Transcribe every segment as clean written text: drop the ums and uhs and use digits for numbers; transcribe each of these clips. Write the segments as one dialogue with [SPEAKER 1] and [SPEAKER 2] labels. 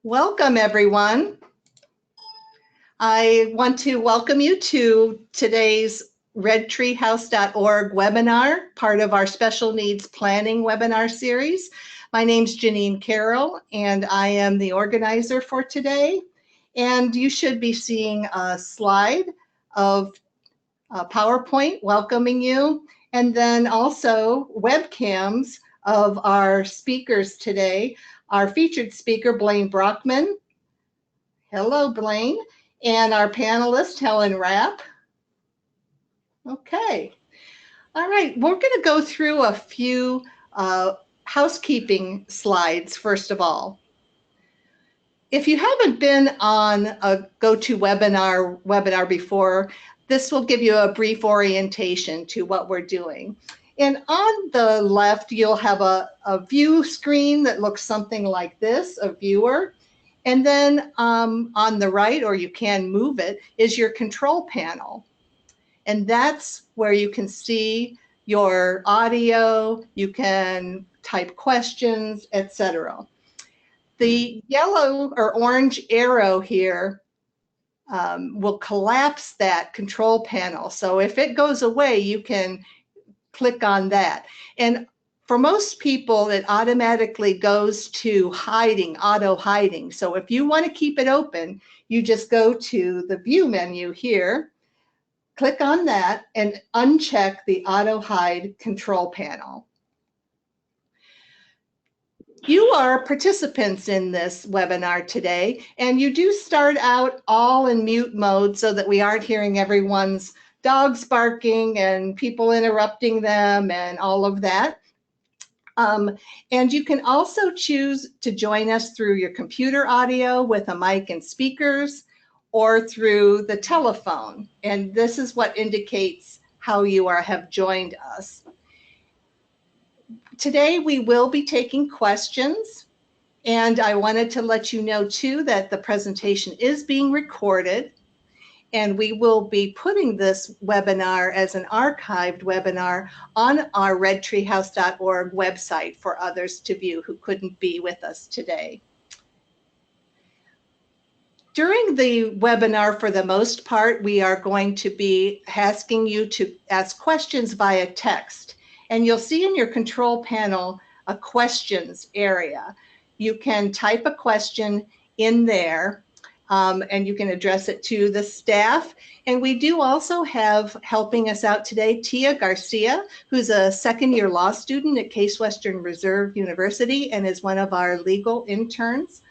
[SPEAKER 1] Welcome, everyone. I want to welcome you to today's redtreehouse.org webinar, part of our special needs planning webinar series. My name's Janine Carroll, and I am the organizer for today. And you should be seeing a slide of PowerPoint welcoming you, and then also webcams of our speakers today. Our featured speaker, Blaine Brockman. Hello, Blaine. And our panelist, Helen Rapp. Okay. All right. We're going to go through a few housekeeping slides, first of all. If you haven't been on a GoToWebinar before, this will give you a brief orientation to what we're doing. And on the left, you'll have a view screen that looks something like this, a viewer. And then on the right, or you can move it, is your control panel. And that's where you can see your audio, you can type questions, etc. The yellow or orange arrow here will collapse that control panel. So if it goes away, you can click on that. And for most people, it automatically goes to hiding, auto hiding. So if you want to keep it open, you just go to the view menu here, click on that, and uncheck the auto hide control panel. You are participants in this webinar today, and you do start out all in mute mode so that we aren't hearing everyone's dogs barking and people interrupting them and all of that. And you can also choose to join us through your computer audio with a mic and speakers, or through the telephone. And this is what indicates how you have joined us. Today we will be taking questions, and I wanted to let you know too that the presentation is being recorded. And we will be putting this webinar as an archived webinar on our redtreehouse.org website for others to view who couldn't be with us today. During the webinar, for the most part, we are going to be asking you to ask questions via text. And you'll see in your control panel a questions area. You can type a question in there. And you can address it to the staff. And we do also have helping us out today, Tia Garcia, who's a second-year law student at Case Western Reserve University and is one of our legal interns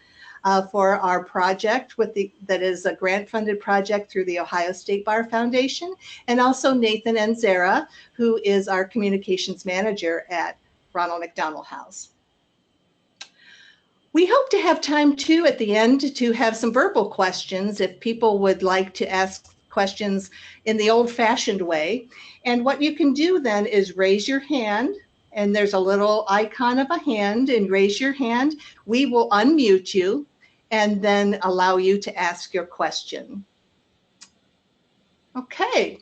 [SPEAKER 1] for our project that is a grant-funded project through the Ohio State Bar Foundation, and also Nathan Enzera, who is our communications manager at Ronald McDonald House. We hope to have time too at the end to have some verbal questions if people would like to ask questions in the old-fashioned way. And what you can do then is raise your hand, and there's a little icon of a hand, and raise your hand. We will unmute you and then allow you to ask your question. Okay.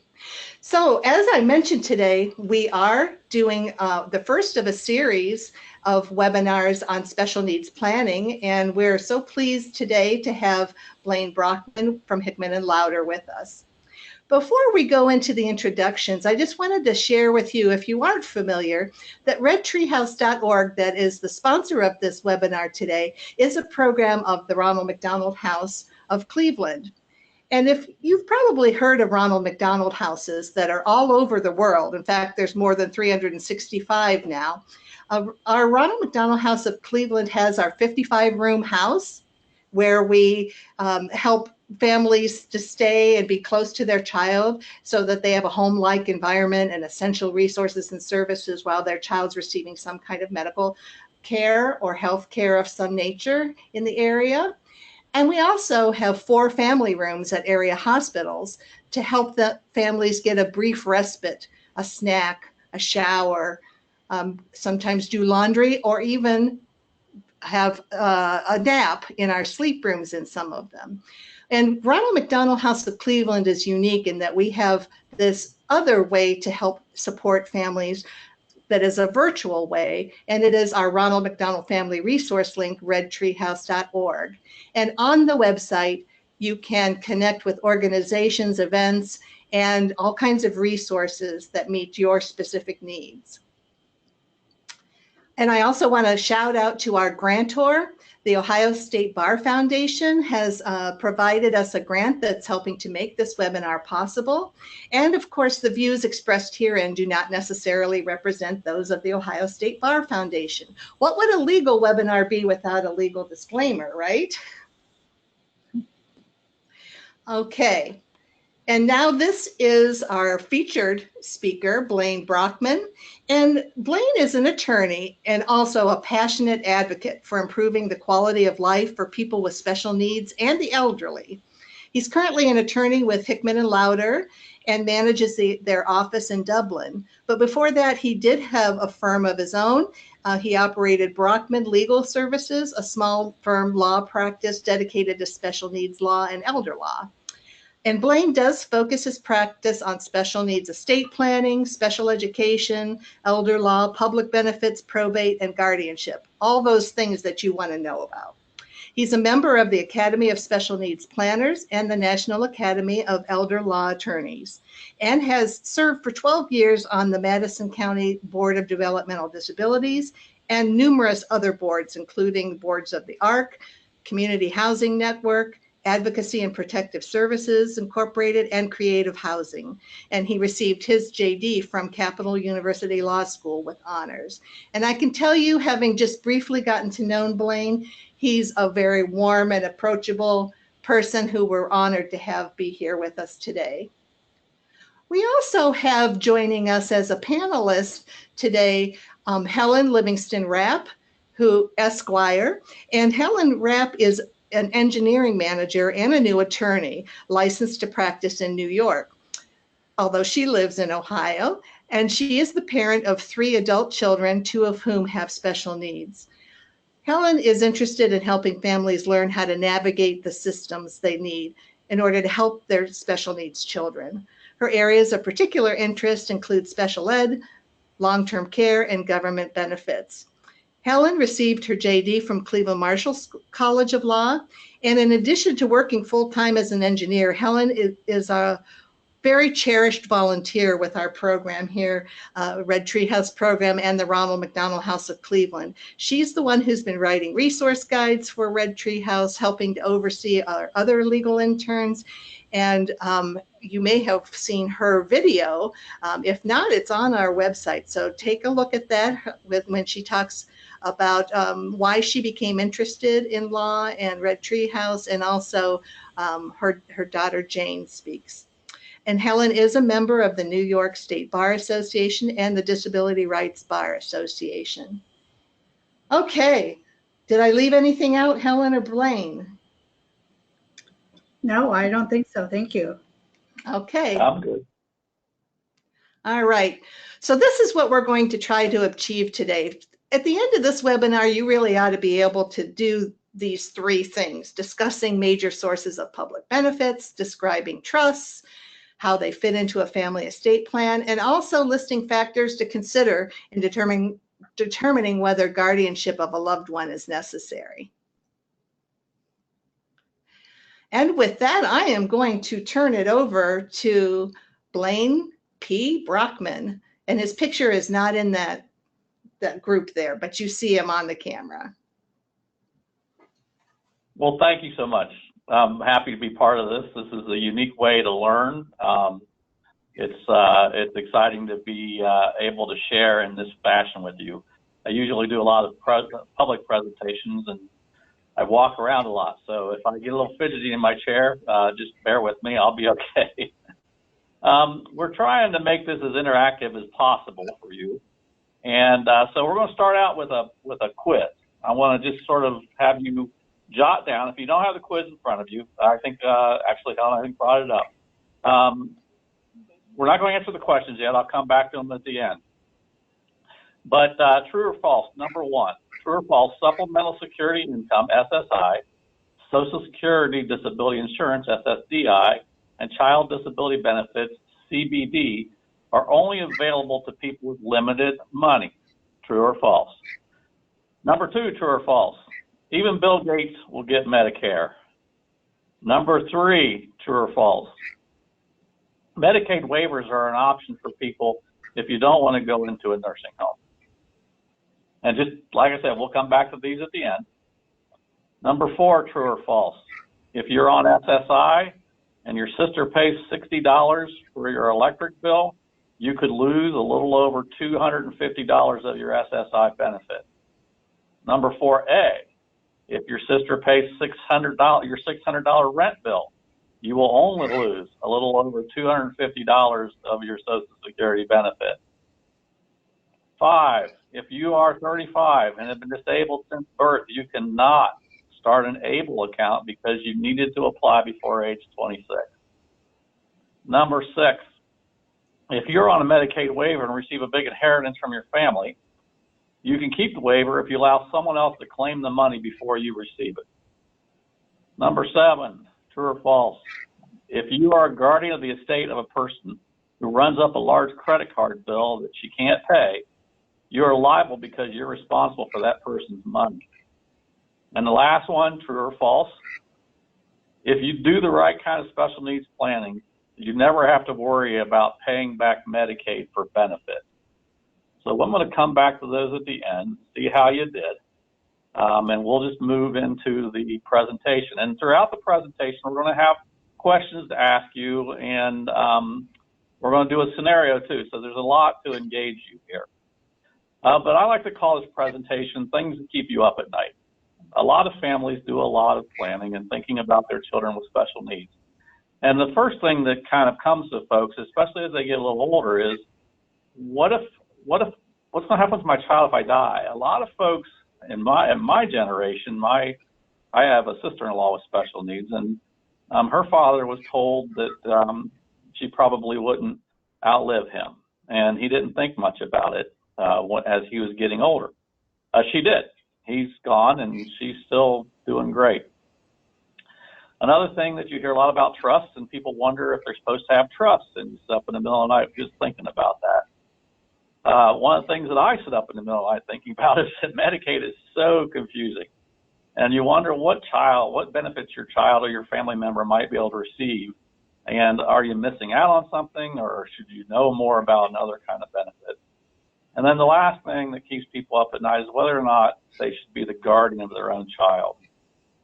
[SPEAKER 1] So as I mentioned today, we are doing the first of a series of webinars on special needs planning, and we're so pleased today to have Blaine Brockman from HICKMAN and LOWDER with us. Before we go into the introductions, I just wanted to share with you, if you aren't familiar, that redtreehouse.org, that is the sponsor of this webinar today, is a program of the Ronald McDonald House of Cleveland. And if you've probably heard of Ronald McDonald Houses that are all over the world, in fact, there's more than 365 now. Our Ronald McDonald House of Cleveland has our 55-room house where we help families to stay and be close to their child so that they have a home-like environment and essential resources and services while their child's receiving some kind of medical care or health care of some nature in the area. And we also have 4 family rooms at area hospitals to help the families get a brief respite, a snack, a shower, sometimes do laundry, or even have a nap in our sleep rooms in some of them. And Ronald McDonald House of Cleveland is unique in that we have this other way to help support families that is a virtual way, and it is our Ronald McDonald Family Resource link, redtreehouse.org. And on the website, you can connect with organizations, events, and all kinds of resources that meet your specific needs. And I also want to shout out to our grantor. The Ohio State Bar Foundation has provided us a grant that's helping to make this webinar possible. And of course, the views expressed herein do not necessarily represent those of the Ohio State Bar Foundation. What would a legal webinar be without a legal disclaimer, right? Okay. And now this is our featured speaker, Blaine Brockman. And Blaine is an attorney and also a passionate advocate for improving the quality of life for people with special needs and the elderly. He's currently an attorney with HICKMAN and LOWDER and manages their office in Dublin. But before that, he did have a firm of his own. He operated Brockman Legal Services, a small firm law practice dedicated to special needs law and elder law. And Blaine does focus his practice on special needs estate planning, special education, elder law, public benefits, probate, and guardianship, all those things that you want to know about. He's a member of the Academy of Special Needs Planners and the National Academy of Elder Law Attorneys, and has served for 12 years on the Madison County Board of Developmental Disabilities and numerous other boards, including boards of the ARC, Community Housing Network, Advocacy and Protective Services Incorporated, and Creative Housing. And he received his JD from Capital University Law School with honors. And I can tell you, having just briefly gotten to know Blaine, he's a very warm and approachable person who we're honored to have be here with us today. We also have joining us as a panelist today, Helen Livingston Rapp, who Esquire, and Helen Rapp is an engineering manager and a new attorney licensed to practice in New York, although she lives in Ohio, and she is the parent of 3 adult children, 2 of whom have special needs. Helen is interested in helping families learn how to navigate the systems they need in order to help their special needs children. Her areas of particular interest include special ed, long-term care, and government benefits. Helen received her JD from Cleveland Marshall College of Law, and in addition to working full-time as an engineer, Helen is a very cherished volunteer with our program here, Red Tree House program and the Ronald McDonald House of Cleveland. She's the one who's been writing resource guides for Red Tree House, helping to oversee our other legal interns, and you may have seen her video. If not, it's on our website, so take a look at that when she talks about why she became interested in law and Red Tree House, and also her daughter Jane speaks. And Helen is a member of the New York State Bar Association and the Disability Rights Bar Association. Okay, did I leave anything out, Helen or Blaine?
[SPEAKER 2] No, I don't think so. Thank you.
[SPEAKER 1] Okay.
[SPEAKER 3] I'm good.
[SPEAKER 1] All right. So this is what we're going to try to achieve today. At the end of this webinar, you really ought to be able to do these 3 things: discussing major sources of public benefits, describing trusts, how they fit into a family estate plan, and also listing factors to consider in determining whether guardianship of a loved one is necessary. And with that, I am going to turn it over to Blaine P. Brockman, and his picture is not in that group there, but you see him on the camera.
[SPEAKER 3] Well, thank you so much. I'm happy to be part of this. This is a unique way to learn. It's exciting to be able to share in this fashion with you. I usually do a lot of public presentations, and I walk around a lot. So if I get a little fidgety in my chair, just bear with me. I'll be okay. We're trying to make this as interactive as possible for you. And so we're going to start out with a quiz. I want to just sort of have you jot down. If you don't have the quiz in front of you, I think actually Helen, I think, brought it up. We're not going to answer the questions yet. I'll come back to them at the end. But true or false, number 1, true or false, supplemental security income, SSI, Social Security Disability Insurance, SSDI, and child disability benefits, CBD, are only available to people with limited money. True or false? Number 2, true or false? Even Bill Gates will get Medicare. Number 3, true or false? Medicaid waivers are an option for people if you don't want to go into a nursing home. And just like I said, we'll come back to these at the end. Number 4, true or false? If you're on SSI and your sister pays $60 for your electric bill, you could lose a little over $250 of your SSI benefit. Number 4A, if your sister pays $600, your $600 rent bill, you will only lose a little over $250 of your Social Security benefit. 5, if you are 35 and have been disabled since birth, you cannot start an ABLE account because you needed to apply before age 26. Number 6, if you're on a Medicaid waiver and receive a big inheritance from your family, you can keep the waiver if you allow someone else to claim the money before you receive it. Number 7, true or false? If you are a guardian of the estate of a person who runs up a large credit card bill that she can't pay, you are liable because you're responsible for that person's money. And the last one, true or false? If you do the right kind of special needs planning, you never have to worry about paying back Medicaid for benefits. So I'm going to come back to those at the end, see how you did, and we'll just move into the presentation. And throughout the presentation, we're going to have questions to ask you, and we're going to do a scenario too. So there's a lot to engage you here. But I like to call this presentation things that keep you up at night. A lot of families do a lot of planning and thinking about their children with special needs. And the first thing that kind of comes to folks, especially as they get a little older, is what's going to happen to my child if I die? A lot of folks in my generation, I have a sister-in-law with special needs, and her father was told that she probably wouldn't outlive him, and he didn't think much about it as he was getting older. She did. He's gone, and she's still doing great. Another thing that you hear a lot about trusts, and people wonder if they're supposed to have trusts, and you sit up in the middle of the night just thinking about that. One of the things that I sit up in the middle of the night thinking about is that Medicaid is so confusing. And you wonder what benefits your child or your family member might be able to receive. And are you missing out on something, or should you know more about another kind of benefit? And then the last thing that keeps people up at night is whether or not they should be the guardian of their own child.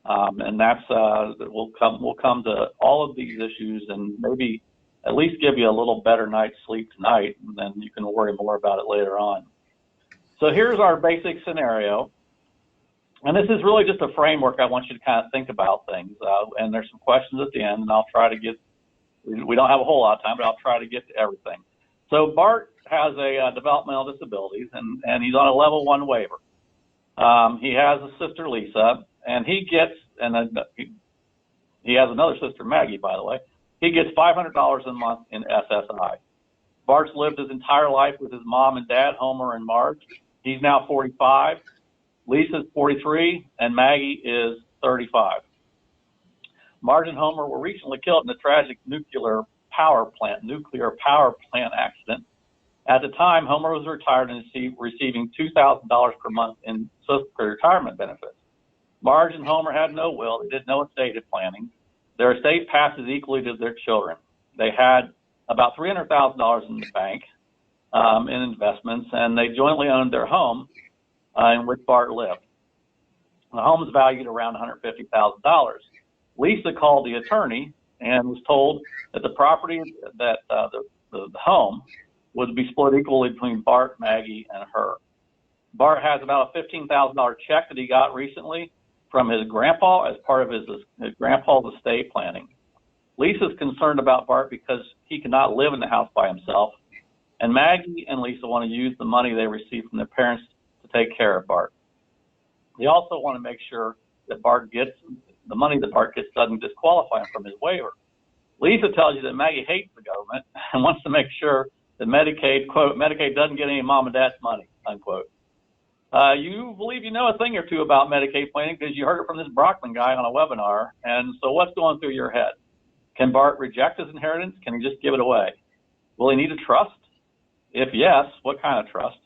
[SPEAKER 3] And that's we'll come to all of these issues and maybe at least give you a little better night's sleep tonight, and then you can worry more about it later on. So here's our basic scenario. And this is really just a framework I want you to kind of think about things. And there's some questions at the end, and I'll try to we don't have a whole lot of time, but I'll try to get to everything. So Bart has a developmental disabilities, and he's on a level 1 waiver. He has a sister, Lisa, and he has another sister, Maggie, by the way. He gets $500 a month in SSI. Bart's lived his entire life with his mom and dad, Homer and Marge. He's now 45. Lisa's 43, and Maggie is 35. Marge and Homer were recently killed in a tragic nuclear power plant accident. At the time, Homer was retired and receiving $2,000 per month in Social Security retirement benefits. Marge and Homer had no will. They did no estate planning. Their estate passes equally to their children. They had about $300,000 in the bank in investments, and they jointly owned their home in which Bart lived. The home is valued around $150,000. Lisa called the attorney and was told that the property, that the home, would be split equally between Bart, Maggie, and her. Bart has about a $15,000 check that he got recently from his grandpa as part of his grandpa's estate planning. Lisa's concerned about Bart because he cannot live in the house by himself, and Maggie and Lisa want to use the money they receive from their parents to take care of Bart. They also want to make sure that Bart gets the money that Bart gets doesn't disqualify him from his waiver. Lisa tells you that Maggie hates the government and wants to make sure that Medicaid, quote, Medicaid doesn't get any mom and dad's money, unquote. You believe you know a thing or two about Medicaid planning because you heard it from this Brockman guy on a webinar. And so what's going through your head? Can Bart reject his inheritance? Can he just give it away? Will he need a trust? If yes, what kind of trust?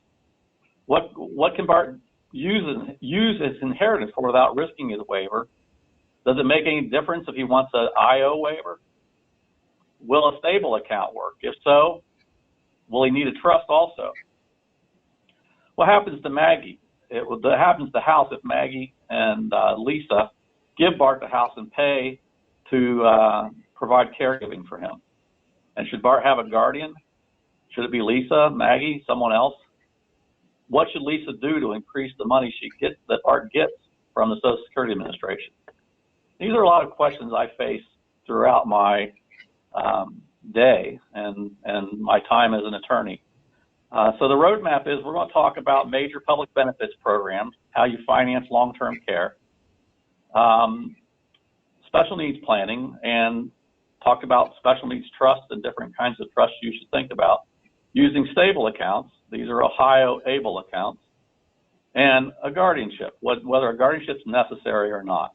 [SPEAKER 3] What can Bart use as inheritance for without risking his waiver? Does it make any difference if he wants an IO waiver? Will a stable account work? If so, will he need a trust also? What happens to Maggie? It happens to the house if Maggie and Lisa give Bart the house and pay to provide caregiving for him. And should Bart have a guardian? Should it be Lisa, Maggie, someone else? What should Lisa do to increase the money that Bart gets from the Social Security Administration? These are a lot of questions I face throughout my day and my time as an attorney. So the roadmap is we're going to talk about major public benefits programs, how you finance long-term care, special needs planning, and talk about special needs trusts and different kinds of trusts you should think about. Using stable accounts, these are Ohio ABLE accounts, and a guardianship, whether a guardianship is necessary or not.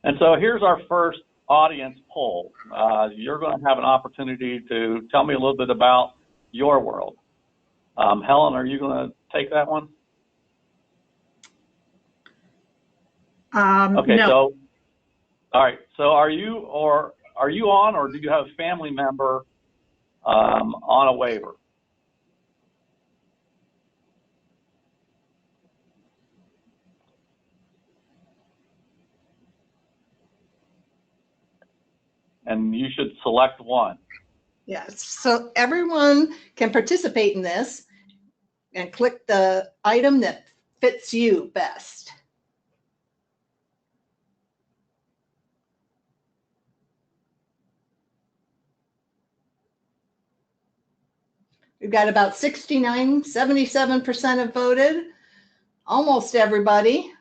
[SPEAKER 3] And so here's our first audience poll. You're going to have an opportunity to tell me a little bit about your world. Helen, are you going to take that one? Okay,
[SPEAKER 2] no.
[SPEAKER 3] so, all right. So are you on, or do you have a family member on a waiver? And you should select one.
[SPEAKER 1] Yes, so everyone can participate in this and click the item that fits you best. We've got about 77% have voted, almost everybody.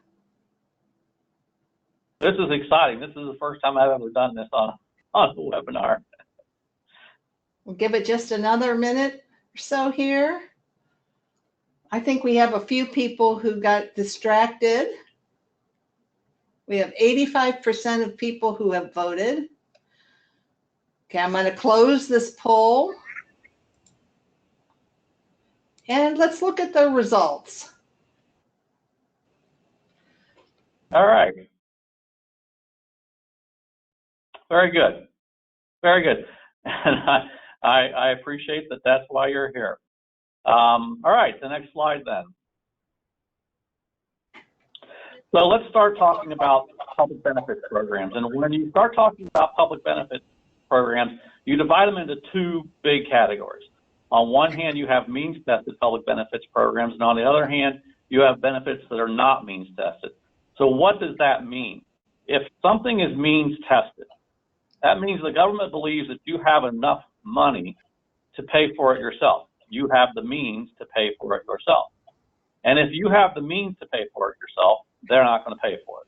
[SPEAKER 3] This is exciting. This is the first time I've ever done this on a webinar.
[SPEAKER 1] We'll give it just another minute or so here. I think we have a few people who got distracted. We have 85% of people who have voted. Okay, I'm going to close this poll. And let's look at the results.
[SPEAKER 3] All right. Very good. Very good. And I appreciate that that's why you're here. All right, the next slide then. So let's start talking about public benefits programs. And when you start talking about public benefit programs, you divide them into two big categories. On one hand, you have means-tested public benefits programs, and on the other hand, you have benefits that are not means-tested. So what does that mean? If something is means-tested, that means the government believes that you have enough money to pay for it yourself. You have the means to pay for it yourself. And if you have the means to pay for it yourself, they're not going to pay for it.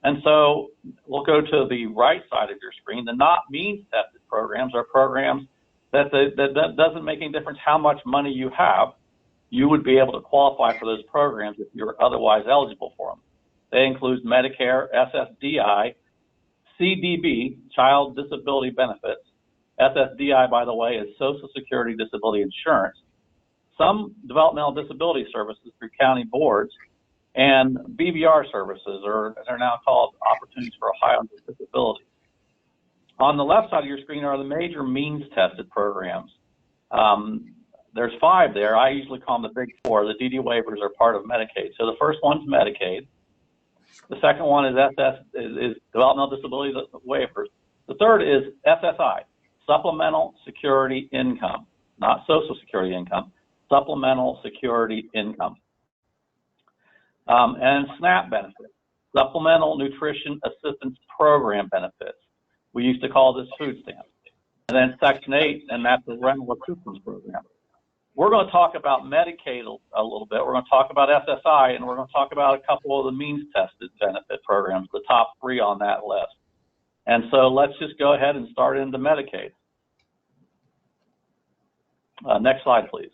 [SPEAKER 3] And so we'll go to the right side of your screen. The not means-tested programs are programs that doesn't make any difference how much money you have. You would be able to qualify for those programs if you're otherwise eligible for them. They include Medicare, SSDI, CDB, Child Disability Benefits. SSDI, by the way, is Social Security Disability Insurance. Some developmental disability services through county boards, and BBR services, or as they're now called, Opportunities for Ohio Disabilities. On the left side of your screen are the major means-tested programs. There's 5 there. I usually call them the big 4. The DD waivers are part of Medicaid. So the first one's Medicaid. The second one is developmental disability waivers. The third is SSI, Supplemental Security Income, not Social Security Income, Supplemental Security Income. And SNAP benefits, Supplemental Nutrition Assistance Program benefits. We used to call this food stamps. And then Section 8, and that's the rental assistance program. We're going to talk about Medicaid a little bit. We're going to talk about SSI, and we're going to talk about a couple of the means-tested benefit programs, the top 3 on that list. And so let's just go ahead and start into Medicaid. Next slide, please.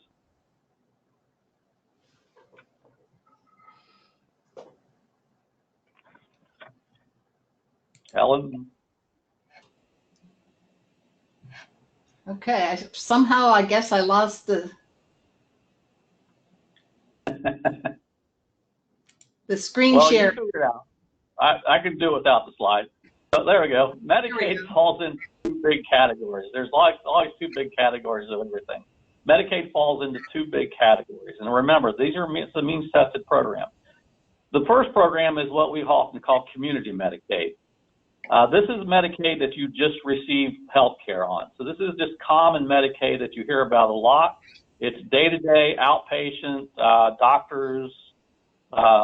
[SPEAKER 3] Ellen?
[SPEAKER 1] Okay, somehow I guess I lost the screen
[SPEAKER 3] Well, you
[SPEAKER 1] share.
[SPEAKER 3] figured it out. I can do it without the slide. So there we go.
[SPEAKER 1] There we
[SPEAKER 3] Medicaid
[SPEAKER 1] go.
[SPEAKER 3] falls into two big categories. There's always two big categories of everything. Medicaid falls into two big categories. And remember, these are the means-tested program. The first program is what we often call community Medicaid. This is Medicaid that you just received health care on. So this is just common Medicaid that you hear about a lot. It's day-to-day, outpatient, doctors,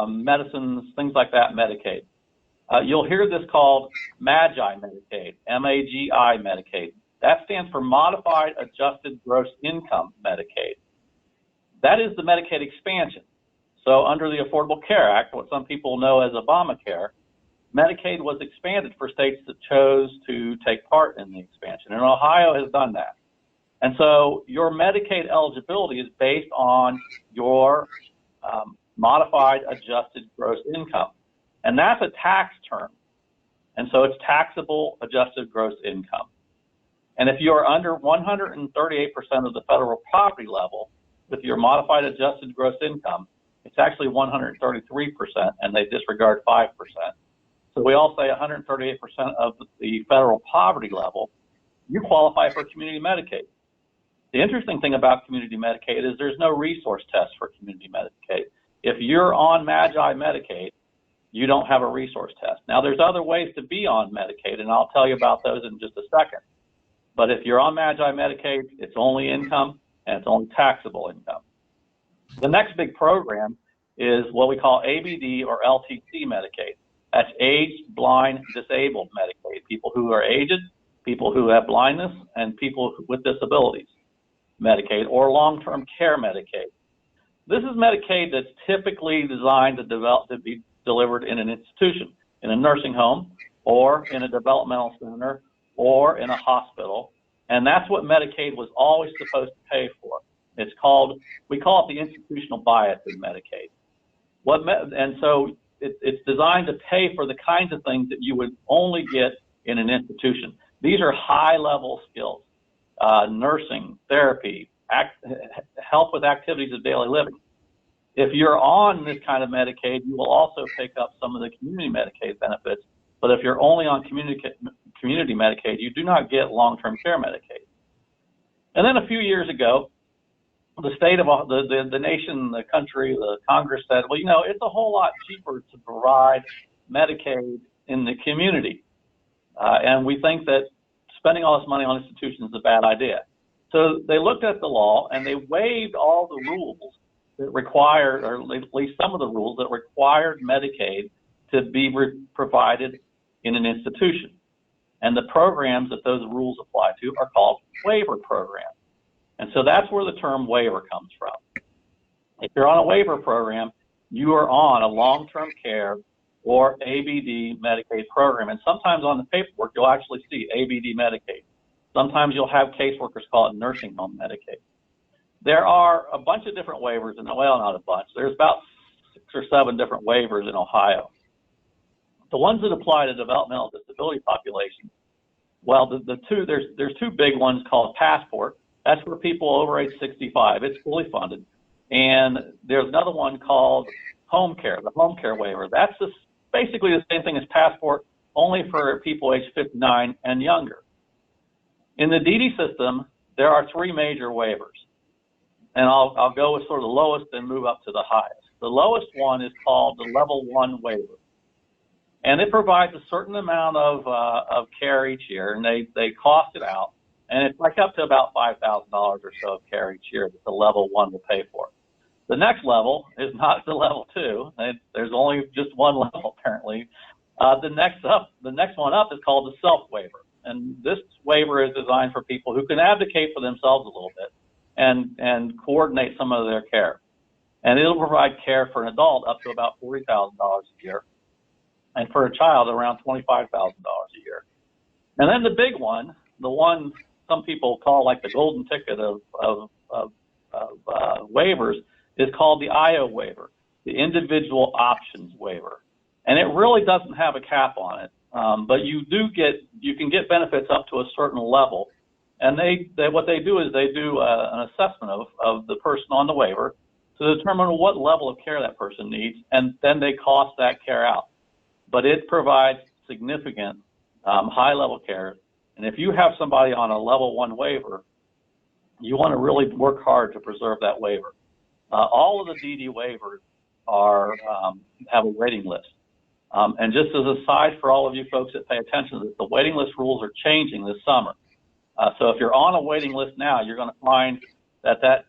[SPEAKER 3] medicines, things like that Medicaid. You'll hear this called MAGI Medicaid, M-A-G-I Medicaid. That stands for Modified Adjusted Gross Income Medicaid. That is the Medicaid expansion. So under the Affordable Care Act, what some people know as Obamacare, Medicaid was expanded for states that chose to take part in the expansion, and Ohio has done that. And so your Medicaid eligibility is based on your modified adjusted gross income. And that's a tax term. And so it's taxable adjusted gross income. And if you're under 138% of the federal poverty level with your modified adjusted gross income, it's actually 133%, and they disregard 5%. So we all say 138% of the federal poverty level, you qualify for community Medicaid. The interesting thing about community Medicaid is there's no resource test for community Medicaid. If you're on MAGI Medicaid, you don't have a resource test. Now, there's other ways to be on Medicaid, and I'll tell you about those in just a second. But if you're on MAGI Medicaid, it's only income, and it's only taxable income. The next big program is what we call ABD or LTC Medicaid. That's aged, blind, disabled Medicaid, people who are aged, people who have blindness, and people with disabilities Medicaid, or long-term care Medicaid. This is Medicaid that's typically designed to be delivered in an institution, in a nursing home, or in a developmental center, or in a hospital. And that's what Medicaid was always supposed to pay for. We call it the institutional bias in Medicaid. And so it's designed to pay for the kinds of things that you would only get in an institution. These are high-level skills, nursing, therapy, help with activities of daily living. If you're on this kind of Medicaid, you will also pick up some of the community Medicaid benefits. But if you're only on community Medicaid, you do not get long-term care Medicaid. And then a few years ago, the state of the nation, the country, the Congress said, well, it's a whole lot cheaper to provide Medicaid in the community. And we think that spending all this money on institutions is a bad idea. So they looked at the law and they waived all the rules that required, or at least some of the rules that required Medicaid to be provided in an institution. And the programs that those rules apply to are called waiver programs. And so that's where the term waiver comes from. If you're on a waiver program, you are on a long-term care or ABD Medicaid program. And sometimes on the paperwork, you'll actually see ABD Medicaid. Sometimes you'll have caseworkers call it nursing home Medicaid. There are a bunch of different waivers, well, not a bunch. There's about 6 or 7 different waivers in Ohio. The ones that apply to developmental disability populations, well, there's 2 big ones called Passport. That's for people over age 65. It's fully funded. And there's another one called Home Care, the Home Care waiver. That's basically the same thing as Passport, only for people age 59 and younger. In the DD system, there are 3 major waivers. And I'll go with sort of the lowest and move up to the highest. The lowest one is called the Level 1 waiver. And it provides a certain amount of care each year, and they cost it out. And it's like up to about $5,000 or so of care each year that the Level 1 will pay for. The next level is not the Level 2. There's only just one level, apparently. The next one up is called the Self Waiver. And this waiver is designed for people who can advocate for themselves a little bit and coordinate some of their care. And it'll provide care for an adult up to about $40,000 a year, and for a child around $25,000 a year. And then the big one, the one some people call like the golden ticket of waivers, is called the IO waiver, the Individual Options Waiver. And it really doesn't have a cap on it, but you can get benefits up to a certain level. And what they do is they do an assessment of the person on the waiver to determine what level of care that person needs, and then they cost that care out. But it provides significant high-level care. And if you have somebody on a level 1 waiver, you want to really work hard to preserve that waiver. All of the DD waivers have a waiting list. And just as a side for all of you folks that pay attention to this, the waiting list rules are changing this summer. So if you're on a waiting list now, you're going to find that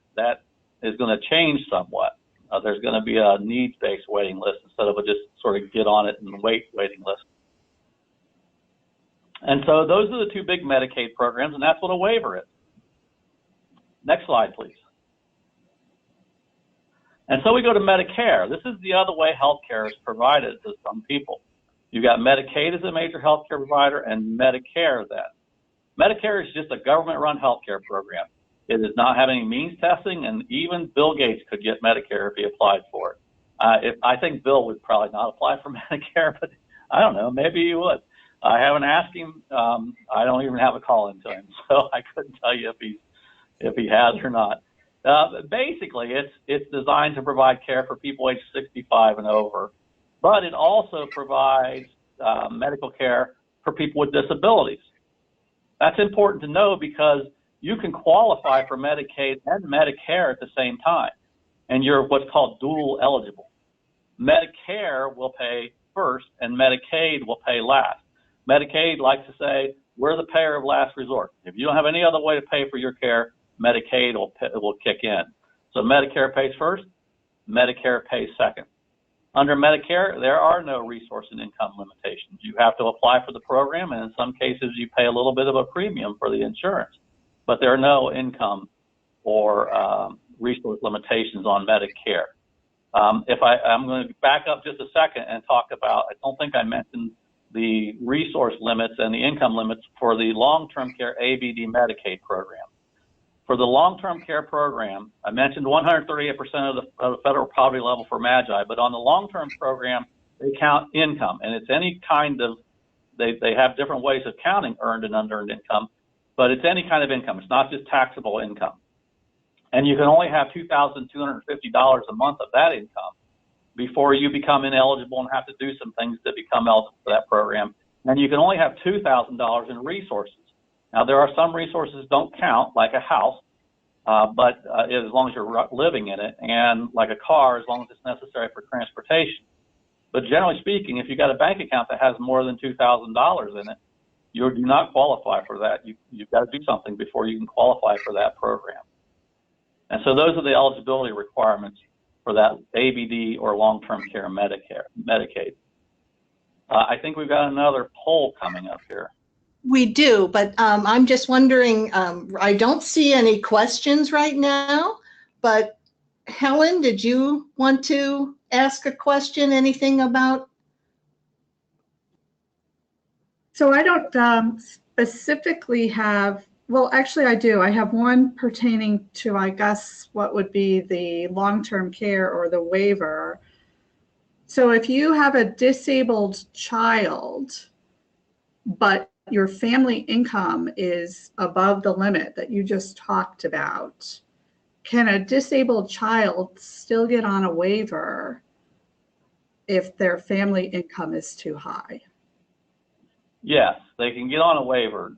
[SPEAKER 3] is going to change somewhat. There's going to be a needs-based waiting list instead of a just sort of get on it and wait waiting list. And so those are the two big Medicaid programs, and that's what a waiver is. Next slide, please. And so we go to Medicare. This is the other way health care is provided to some people. You've got Medicaid as a major health care provider and Medicare then. Medicare is just a government-run health care program. It does not have any means testing, and even Bill Gates could get Medicare if he applied for it. I think Bill would probably not apply for Medicare, but I don't know, maybe he would. I haven't asked him. I don't even have a call into him, so I couldn't tell you if he has or not. Basically, it's designed to provide care for people age 65 and over, but it also provides medical care for people with disabilities. That's important to know because you can qualify for Medicaid and Medicare at the same time, and you're what's called dual eligible. Medicare will pay first, and Medicaid will pay last. Medicaid likes to say, we're the payer of last resort. If you don't have any other way to pay for your care, Medicaid will kick in. So Medicare pays first, Medicare pays second. Under Medicare, there are no resource and income limitations. You have to apply for the program, and in some cases, you pay a little bit of a premium for the insurance. But there are no income or resource limitations on Medicare. I'm going to back up just a second and talk about, I don't think I mentioned the resource limits and the income limits for the long-term care ABD Medicaid program. For the long-term care program, I mentioned 138% of the federal poverty level for MAGI, but on the long-term program, they count income, and it's any kind of, they have different ways of counting earned and unearned income, but it's any kind of income. It's not just taxable income. And you can only have $2,250 a month of that income before you become ineligible and have to do some things to become eligible for that program. And you can only have $2,000 in resources. Now, there are some resources don't count, like a house, but as long as you're living in it, and like a car, as long as it's necessary for transportation. But generally speaking, if you got a bank account that has more than $2,000 in it, you do not qualify for that. You've got to do something before you can qualify for that program. And so those are the eligibility requirements for that ABD or long-term care Medicaid. I think we've got another poll coming up here.
[SPEAKER 1] We do, but I'm just wondering, I don't see any questions right now, but Helen, did you want to ask a question, anything about?
[SPEAKER 2] So I don't specifically have, well, actually I do. I have one pertaining to, I guess, what would be the long-term care or the waiver. So if you have a disabled child, but your family income is above the limit that you just talked about, can a disabled child still get on a waiver if their family income is too high?
[SPEAKER 3] Yes, they can get on a waiver.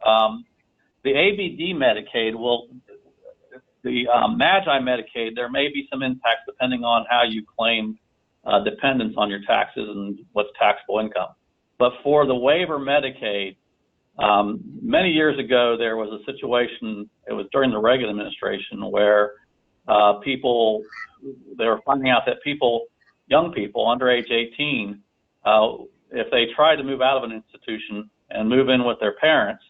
[SPEAKER 3] The ABD Medicaid the MAGI Medicaid, there may be some impacts depending on how you claim dependence on your taxes and what's taxable income. But for the waiver Medicaid, many years ago, there was a situation, it was during the Reagan administration, where they were finding out that young people under age 18, if they tried to move out of an institution and move in with their parents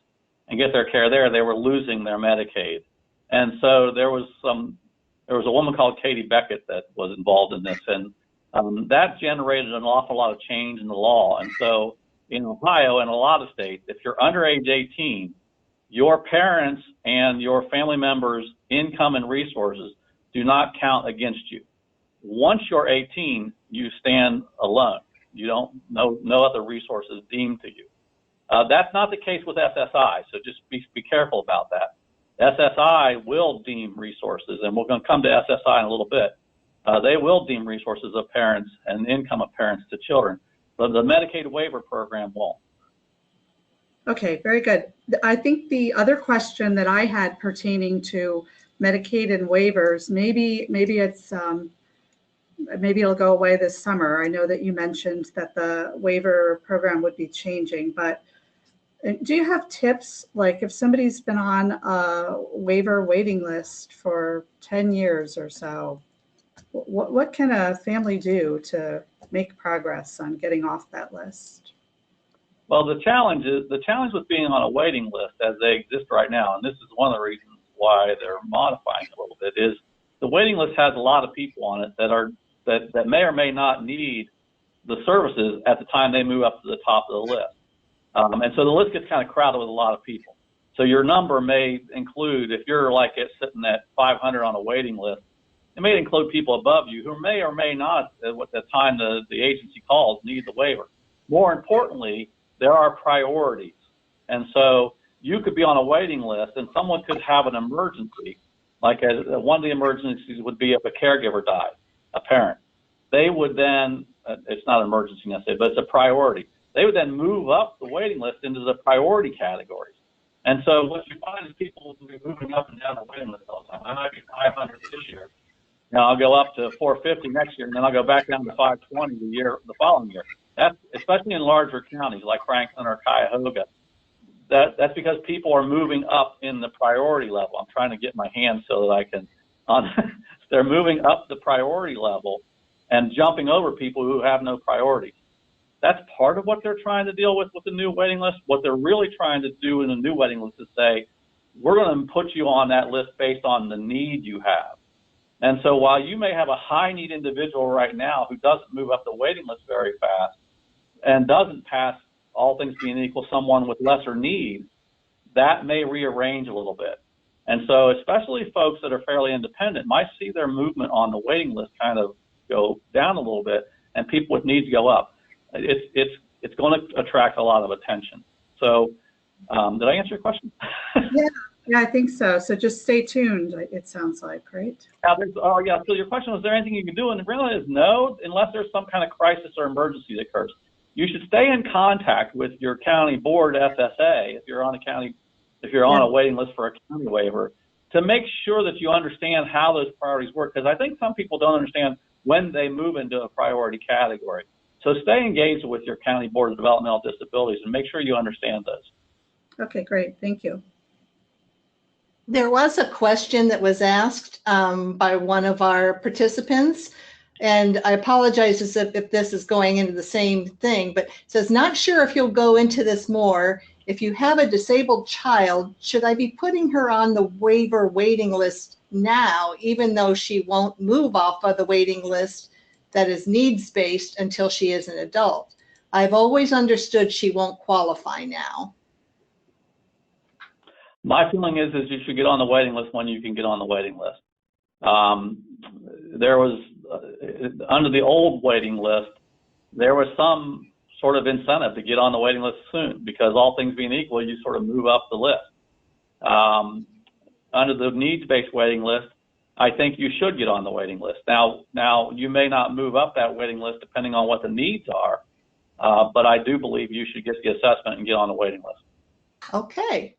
[SPEAKER 3] and get their care there, they were losing their Medicaid. And so there was a woman called Katie Beckett that was involved in this, and that generated an awful lot of change in the law. And so in Ohio and a lot of states, if you're under age 18, your parents and your family members' income and resources do not count against you. Once you're 18, you stand alone. You don't, no other resources deemed to you. That's not the case with SSI, so just be careful about that. SSI will deem resources, and we're going to come to SSI in a little bit. They will deem resources of parents and income of parents to children, but the Medicaid waiver program won't.
[SPEAKER 2] Okay, very good. I think the other question that I had pertaining to Medicaid and waivers, maybe it's maybe it'll go away this summer. I know that you mentioned that the waiver program would be changing, but do you have tips, like if somebody's been on a waiver waiting list for 10 years or so, what can a family do to make progress on getting off that list?
[SPEAKER 3] Well, the challenge with being on a waiting list as they exist right now, and this is one of the reasons why they're modifying a little bit, is the waiting list has a lot of people on it that may or may not need the services at the time they move up to the top of the list. And so the list gets kind of crowded with a lot of people. So your number may include, if you're like sitting at 500 on a waiting list, it may include people above you who may or may not, at the time the agency calls, need the waiver. More importantly, there are priorities. And so you could be on a waiting list and someone could have an emergency. Like one of the emergencies would be if a caregiver died, a parent. They would then, it's not an emergency necessarily, but it's a priority. They would then move up the waiting list into the priority categories. And so what you find is people will be moving up and down the waiting list all the time. I might be 500 this year. Now I'll go up to 450 next year, and then I'll go back down to 520 the following year. That's especially in larger counties like Franklin or Cuyahoga. That's because people are moving up in the priority level. I'm trying to get my hands so that I can. They're moving up the priority level and jumping over people who have no priority. That's part of what they're trying to deal with the new waiting list. What they're really trying to do in the new waiting list is say, we're going to put you on that list based on the need you have. And so while you may have a high need individual right now who doesn't move up the waiting list very fast and doesn't pass, all things being equal, someone with lesser needs, that may rearrange a little bit. And so especially folks that are fairly independent might see their movement on the waiting list kind of go down a little bit and people with needs go up. It's going to attract a lot of attention. So did I answer your question?
[SPEAKER 2] Yeah, I think so. So just stay tuned, it sounds like, right?
[SPEAKER 3] Yeah, so your question was, there anything you can do? And the real is no, unless there's some kind of crisis or emergency that occurs. You should stay in contact with your county board SSA if you're on a waiting list for a county waiver, to make sure that you understand how those priorities work. Because I think some people don't understand when they move into a priority category. So stay engaged with your county board of developmental disabilities and make sure you understand those.
[SPEAKER 2] Okay, great. Thank you.
[SPEAKER 1] There was a question that was asked by one of our participants, and I apologize if this is going into the same thing, but it says, not sure if you'll go into this more. If you have a disabled child, should I be putting her on the waiver waiting list now, even though she won't move off of the waiting list that is needs-based until she is an adult? I've always understood she won't qualify now.
[SPEAKER 3] My feeling is you should get on the waiting list when you can get on the waiting list. There was, under the old waiting list, there was some sort of incentive to get on the waiting list soon, because all things being equal, you sort of move up the list. Under the needs-based waiting list, I think you should get on the waiting list. Now you may not move up that waiting list depending on what the needs are, but I do believe you should get the assessment and get on the waiting list.
[SPEAKER 1] Okay.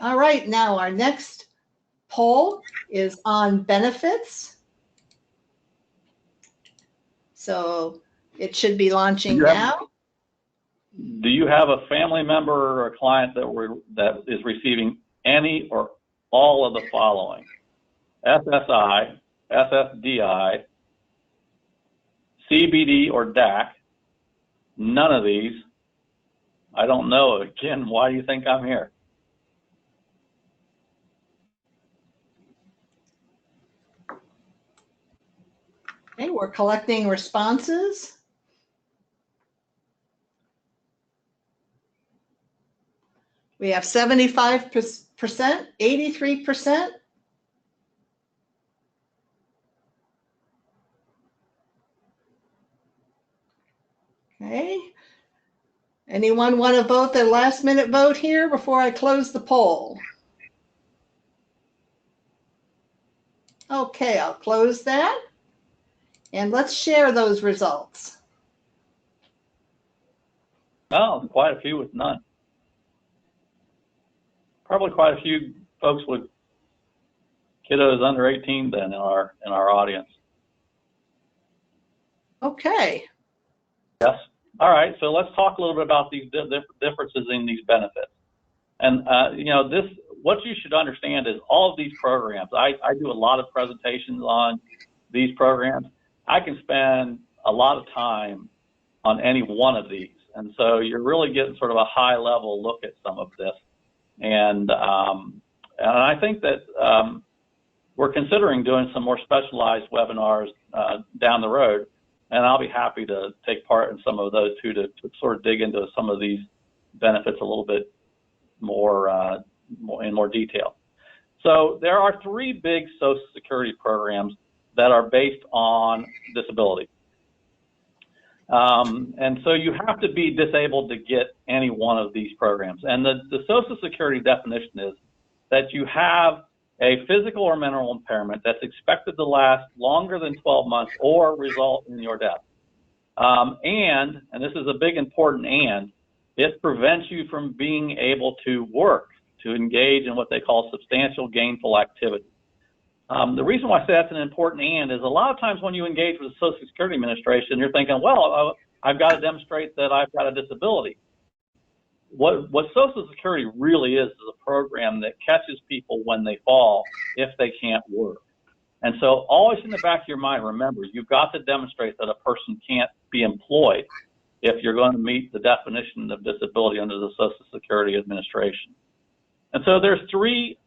[SPEAKER 1] All right, now our next poll is on benefits. So it should be launching now.
[SPEAKER 3] Do you have a family member or a client that is receiving any or all of the following? SSI, SSDI, CBD or DAC? None of these. I don't know. Again, why do you think I'm here?
[SPEAKER 1] Okay, we're collecting responses. We have 75%, 83%. Okay. Anyone want to vote their last minute vote here before I close the poll? Okay, I'll close that. And let's share those results.
[SPEAKER 3] Oh, quite a few with none. Probably quite a few folks with kiddos under 18 then in our audience.
[SPEAKER 1] Okay.
[SPEAKER 3] Yes. All right. So let's talk a little bit about these differences in these benefits. And you know, what you should understand is all of these programs. I do a lot of presentations on these programs. I can spend a lot of time on any one of these, and so you're really getting sort of a high level look at some of this. And I think that we're considering doing some more specialized webinars down the road, and I'll be happy to take part in some of those too, to sort of dig into some of these benefits a little bit more in more detail. So there are three big Social Security programs that are based on disability. And so you have to be disabled to get any one of these programs. And the Social Security definition is that you have a physical or mental impairment that's expected to last longer than 12 months or result in your death. And this is a big important and, it prevents you from being able to work, to engage in what they call substantial gainful activity. The reason why I say that's an important and is a lot of times when you engage with the Social Security Administration, you're thinking, well, I've got to demonstrate that I've got a disability. What Social Security really is a program that catches people when they fall if they can't work. And so always in the back of your mind, remember, you've got to demonstrate that a person can't be employed if you're going to meet the definition of disability under the Social Security Administration. And so there's three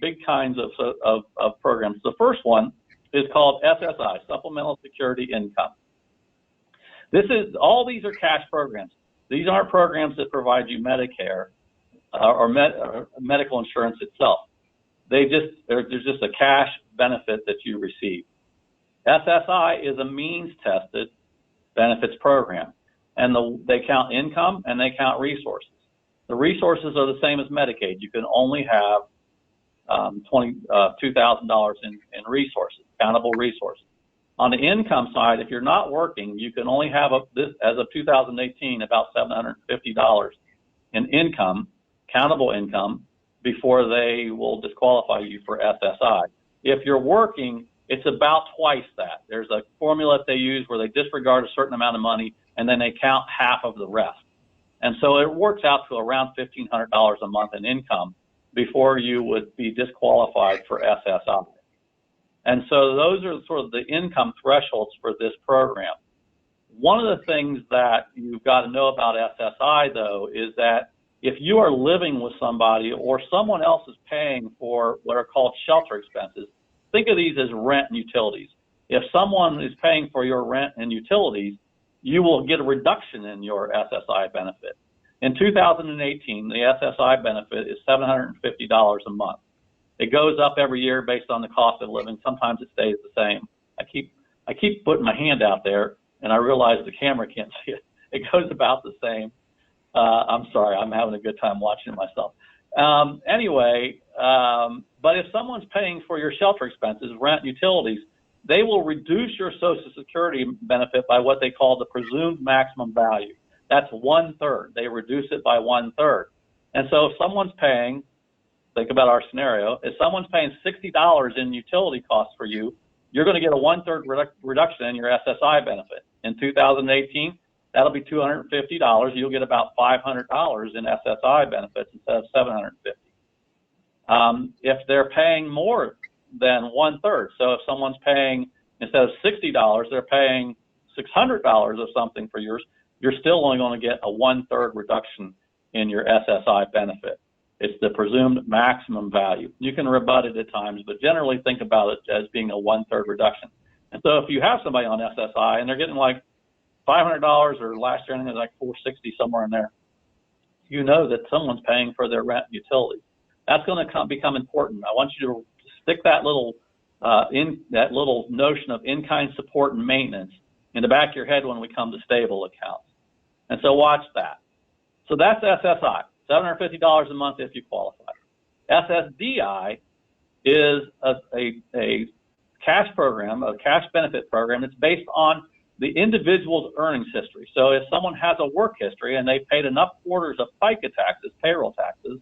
[SPEAKER 3] big kinds of programs. The first one is called SSI, Supplemental Security Income. All these are cash programs. These aren't programs that provide you Medicare or medical insurance itself. There's just a cash benefit that you receive. SSI is a means-tested benefits program, and they count income and they count resources. The resources are the same as Medicaid. You can only have $2,000 in resources, countable resources. On the income side, if you're not working, you can only have, as of 2018, about $750 in income, countable income, before they will disqualify you for SSI. If you're working, it's about twice that. There's a formula that they use where they disregard a certain amount of money and then they count half of the rest. And so it works out to around $1,500 a month in income before you would be disqualified for SSI. And so those are sort of the income thresholds for this program. One of the things that you've got to know about SSI, though, is that if you are living with somebody or someone else is paying for what are called shelter expenses, think of these as rent and utilities. If someone is paying for your rent and utilities, you will get a reduction in your SSI benefit. In 2018, the SSI benefit is $750 a month. It goes up every year based on the cost of living. Sometimes it stays the same. I keep putting my hand out there, and I realize the camera can't see it. It goes about the same. I'm sorry, I'm having a good time watching it myself. But if someone's paying for your shelter expenses, rent, utilities, they will reduce your Social Security benefit by what they call the presumed maximum value. That's 1/3. They reduce it by 1/3. And so if someone's paying, think about our scenario, if someone's paying $60 in utility costs for you, you're going to get a 1/3 reduction in your SSI benefit. In 2018, that'll be $250. You'll get about $500 in SSI benefits instead of $750. If they're paying more than 1/3, so if someone's paying, instead of $60, they're paying $600 or something for yours, you're still only going to get a 1/3 reduction in your SSI benefit. It's the presumed maximum value. You can rebut it at times, but generally think about it as being a 1/3 reduction. And so if you have somebody on SSI and they're getting like $500 or last year I think it was like $460, somewhere in there, you know that someone's paying for their rent and utilities. That's going to become important. I want you to stick that little notion of in-kind support and maintenance in the back of your head when we come to stable accounts. And so watch that. So that's SSI, $750 a month if you qualify. SSDI is a cash program, a cash benefit program, it's based on the individual's earnings history. So if someone has a work history and they paid enough quarters of FICA taxes, payroll taxes,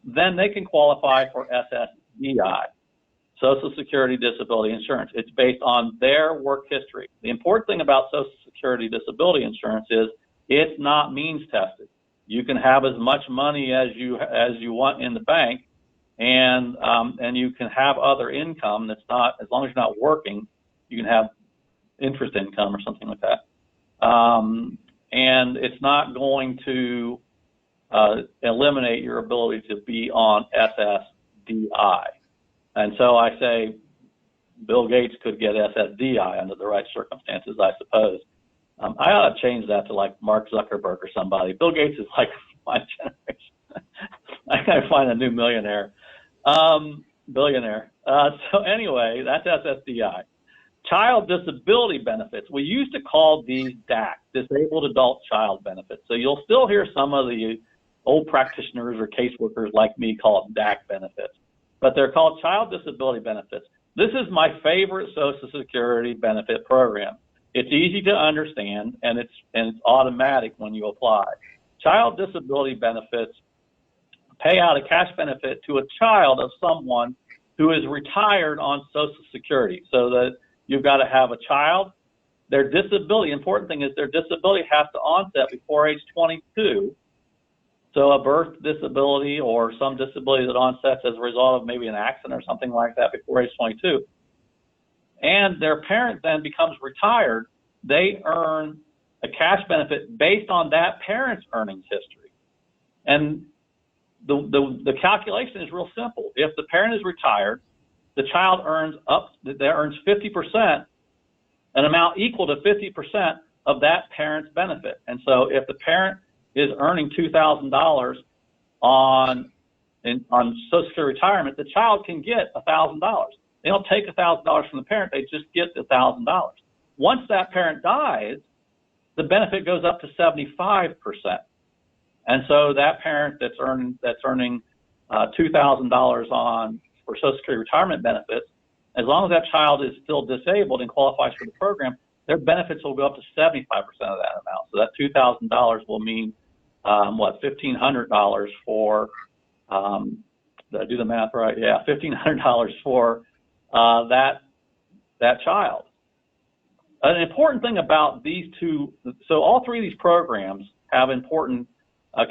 [SPEAKER 3] then they can qualify for SSDI, Social Security Disability Insurance. It's based on their work history. The important thing about Social Security Disability Insurance is it's not means tested. You can have as much money as you want in the bank, and you can have other income that's not, as long as you're not working, you can have interest income or something like that. And it's not going to eliminate your ability to be on SSDI. And so I say Bill Gates could get SSDI under the right circumstances, I suppose. I ought to change that to like Mark Zuckerberg or somebody. Bill Gates is like my generation. I gotta find a new billionaire. So anyway, that's SSDI. Child disability benefits. We used to call these DAC, disabled adult child benefits. So you'll still hear some of the old practitioners or caseworkers like me call it DAC benefits, but they're called child disability benefits. This is my favorite Social Security benefit program. It's easy to understand, and it's automatic when you apply. Child disability benefits pay out a cash benefit to a child of someone who is retired on Social Security. So that you've got to have a child. Their disability, important thing is their disability has to onset before age 22. So a birth disability or some disability that onsets as a result of maybe an accident or something like that before age 22. And their parent then becomes retired, they earn a cash benefit based on that parent's earnings history. And the calculation is real simple. If the parent is retired, the child earns 50%, an amount equal to 50% of that parent's benefit. And so if the parent is earning $2,000 on Social Security retirement, the child can get $1,000. They don't take $1,000 from the parent, they just get $1,000. Once that parent dies, the benefit goes up to 75%. And so that parent that's earning $2,000 for Social Security retirement benefits, as long as that child is still disabled and qualifies for the program, their benefits will go up to 75% of that amount. So that $2,000 will mean $1,500 for, did I do the math right? Yeah, $1,500 for that child. An important thing about these two, so all three of these programs have important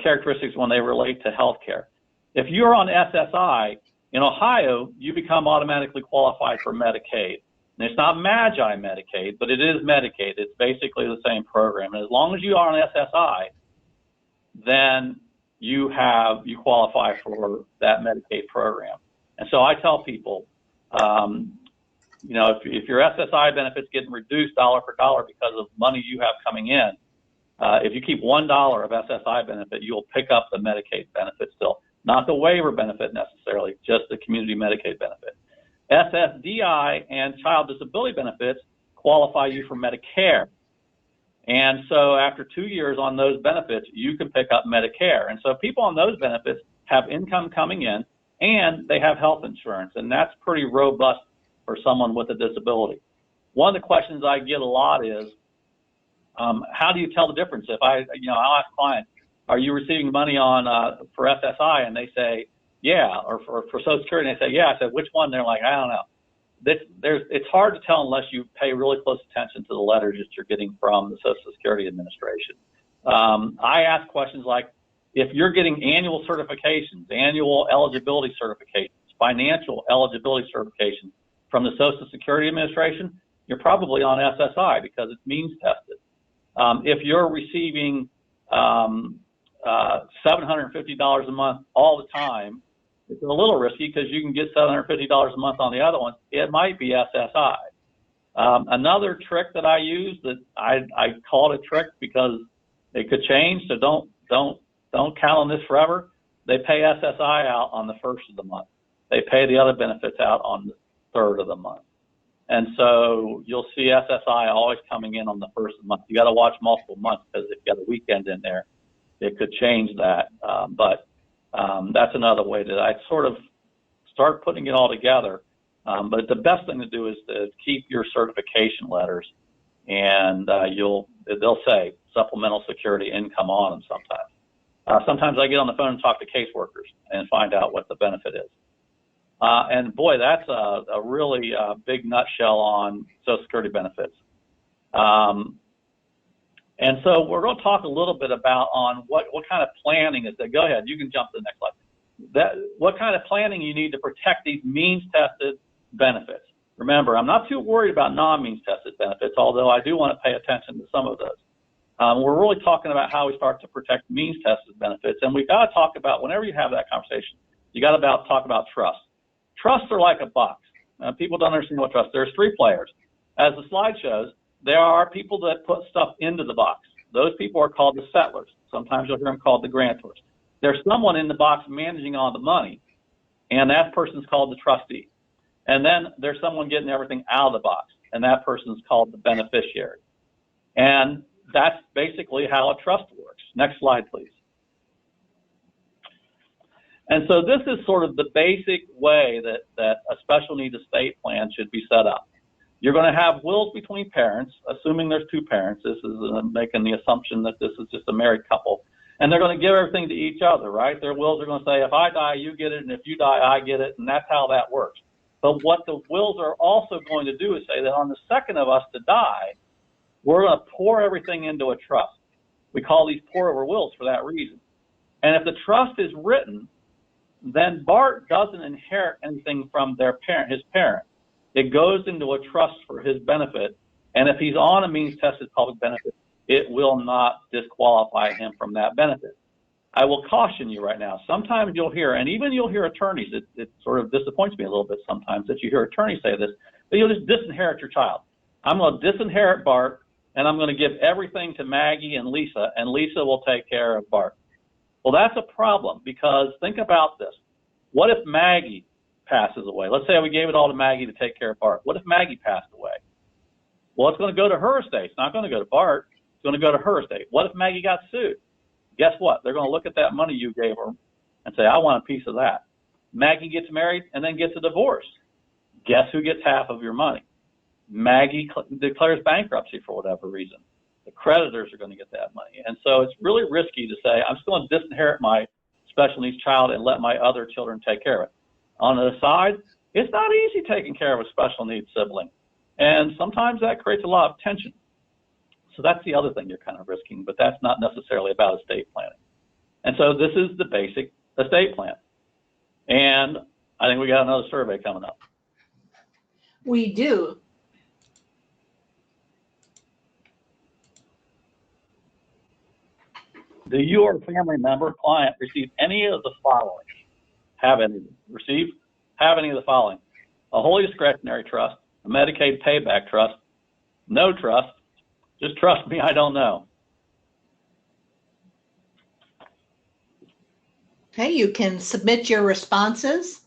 [SPEAKER 3] characteristics when they relate to health care. If you're on SSI, in Ohio, you become automatically qualified for Medicaid. And it's not Magi Medicaid, but it is Medicaid. It's basically the same program. And as long as you are on SSI, then you qualify for that Medicaid program. And so I tell people, if your SSI benefit's getting reduced dollar for dollar because of money you have coming in, if you keep $1 of SSI benefit, you'll pick up the Medicaid benefit still. Not the waiver benefit necessarily, just the community Medicaid benefit. SSDI and child disability benefits qualify you for Medicare. And so after 2 years on those benefits, you can pick up Medicare. And so people on those benefits have income coming in and they have health insurance. And that's pretty robust for someone with a disability. One of the questions I get a lot is, how do you tell the difference? If I'll ask clients, are you receiving money for SSI? And they say, yeah, or for Social Security, and they say, yeah. I said, which one? They're like, I don't know. It's hard to tell unless you pay really close attention to the letters that you're getting from the Social Security Administration. I ask questions like, if you're getting annual certifications, annual eligibility certifications, financial eligibility certifications from the Social Security Administration, you're probably on SSI because it's means tested. If you're receiving $750 a month all the time, it's a little risky because you can get $750 a month on the other one. It might be SSI. Another trick that I use that I call it a trick because it could change, so don't count on this forever. They pay SSI out on the first of the month. They pay the other benefits out on the third of the month. And so you'll see SSI always coming in on the first of the month. You got to watch multiple months because if you got a weekend in there, it could change that. But that's another way that I sort of start putting it all together. But the best thing to do is to keep your certification letters, and they'll say supplemental security income on them sometimes. Sometimes I get on the phone and talk to caseworkers and find out what the benefit is. And boy, that's a really big nutshell on Social Security benefits. And so we're going to talk a little bit about on what kind of planning is that. Go ahead, you can jump to the next slide. What kind of planning you need to protect these means-tested benefits. Remember, I'm not too worried about non-means tested benefits, although I do want to pay attention to some of those. We're really talking about how we start to protect means tested benefits, and we've got to talk about, whenever you have that conversation, you got to talk about trust. Trusts are like a box. People don't understand what trust. There's three players. As the slide shows, there are people that put stuff into the box. Those people are called the settlers. Sometimes you'll hear them called the grantors. There's someone in the box managing all the money, and that person's called the trustee. And then there's someone getting everything out of the box, and that person's called the beneficiary. And that's basically how a trust works. Next slide, please. And so this is sort of the basic way that a special needs estate plan should be set up. You're going to have wills between parents, assuming there's two parents. This is making the assumption that this is just a married couple. And they're going to give everything to each other, right? Their wills are going to say, if I die, you get it, and if you die, I get it, and that's how that works. But what the wills are also going to do is say that on the second of us to die, we're going to pour everything into a trust. We call these pour-over wills for that reason. And if the trust is written, then Bart doesn't inherit anything from his parent. It goes into a trust for his benefit, and if he's on a means-tested public benefit, it will not disqualify him from that benefit. I will caution you right now. Sometimes you'll hear, and even you'll hear attorneys, it sort of disappoints me a little bit sometimes that you hear attorneys say this, but you'll just disinherit your child. I'm going to disinherit Bart, and I'm going to give everything to Maggie and Lisa will take care of Bart. Well, that's a problem, because think about this. What if Maggie passes away? Let's say we gave it all to Maggie to take care of Bart. What if Maggie passed away? Well, it's going to go to her estate. It's not going to go to Bart. It's going to go to her estate. What if Maggie got sued? Guess what? They're going to look at that money you gave her and say, I want a piece of that. Maggie gets married and then gets a divorce. Guess who gets half of your money? Maggie declares bankruptcy for whatever reason. The creditors are going to get that money. And so it's really risky to say, I'm just going to disinherit my special needs child and let my other children take care of it. On the side, it's not easy taking care of a special needs sibling. And sometimes that creates a lot of tension. So that's the other thing you're kind of risking, but that's not necessarily about estate planning. And so this is the basic estate plan. And I think we got another survey coming up.
[SPEAKER 1] We do.
[SPEAKER 3] Do you or a family member, client, receive any of the following? Have any of the following? A wholly discretionary trust, a Medicaid payback trust, no trust, just trust me, I don't know.
[SPEAKER 1] Okay, you can submit your responses.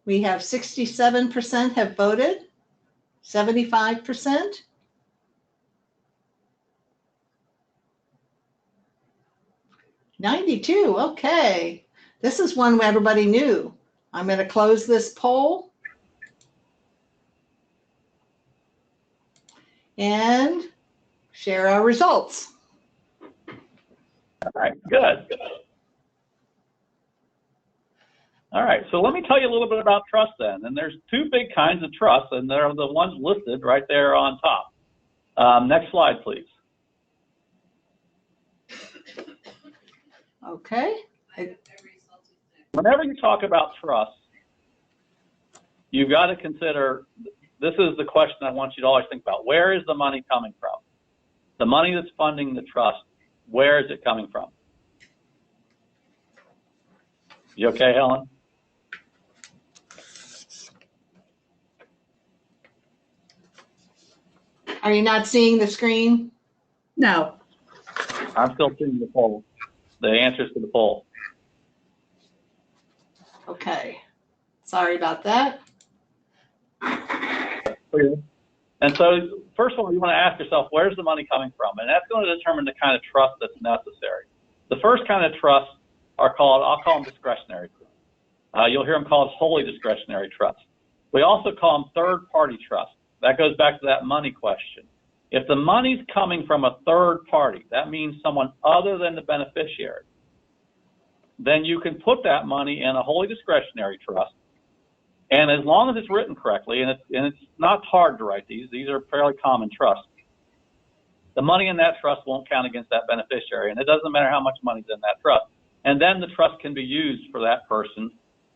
[SPEAKER 1] We have 67% have voted, 75%. 92, okay. This is one where everybody knew. I'm going to close this poll. And share our results.
[SPEAKER 3] All right, good. All right, so let me tell you a little bit about trust then. And there's two big kinds of trust, and they're the ones listed right there on top. Next slide, please.
[SPEAKER 1] Okay.
[SPEAKER 3] Whenever you talk about trust, you've got to consider, this is the question I want you to always think about. Where is the money coming from? The money that's funding the trust, where is it coming from? You okay, Helen?
[SPEAKER 1] Are you not seeing the screen?
[SPEAKER 2] No.
[SPEAKER 3] I'm still seeing the poll, the answers to the poll.
[SPEAKER 1] Okay. Sorry about that.
[SPEAKER 3] And so, first of all, you want to ask yourself, where's the money coming from? And that's going to determine the kind of trust that's necessary. The first kind of trusts are called, I'll call them discretionary trusts. You'll hear them called wholly discretionary trusts. We also call them third-party trusts. That goes back to that money question. If the money's coming from a third party, that means someone other than the beneficiary, then you can put that money in a wholly discretionary trust. And as long as it's written correctly, and it's not hard to write these are fairly common trusts, the money in that trust won't count against that beneficiary, and it doesn't matter how much money's in that trust. And then the trust can be used for that person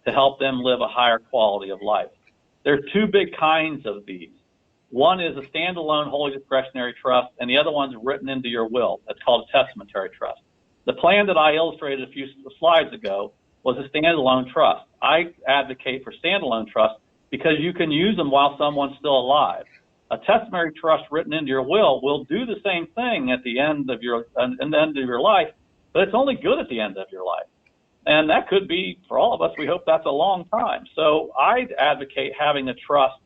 [SPEAKER 3] to help them live a higher quality of life. There are two big kinds of these. One is a standalone wholly discretionary trust, and the other one's written into your will. That's called a testamentary trust. The plan that I illustrated a few slides ago was a standalone trust. I advocate for standalone trusts because you can use them while someone's still alive. A testamentary trust written into your will do the same thing at the end of your life, but it's only good at the end of your life. And that could be, for all of us, we hope that's a long time. So I advocate having a trust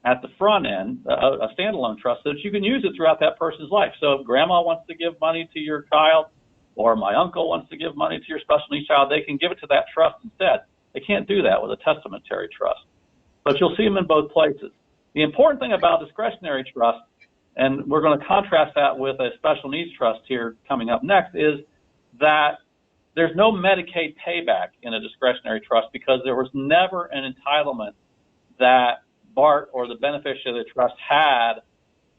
[SPEAKER 3] at the front end, a standalone trust, so that you can use it throughout that person's life. So if grandma wants to give money to your child, or my uncle wants to give money to your special needs child, they can give it to that trust instead. They can't do that with a testamentary trust. But you'll see them in both places. The important thing about discretionary trust, and we're going to contrast that with a special needs trust here coming up next, is that there's no Medicaid payback in a discretionary trust because there was never an entitlement that BART or the beneficiary of the trust had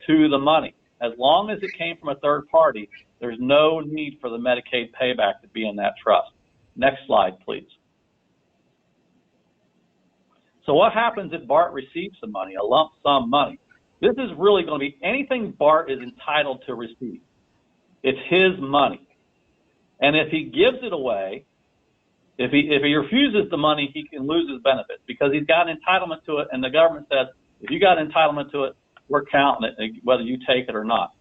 [SPEAKER 3] to the money. As long as it came from a third party, there's no need for the Medicaid payback to be in that trust. Next slide, please. So what happens if BART receives the money, a lump sum money? This is really going to be anything BART is entitled to receive. It's his money. And if he gives it away, if he refuses the money, he can lose his benefits because he's got entitlement to it, and the government says, if you got entitlement to it, we're counting it, whether you take it or not.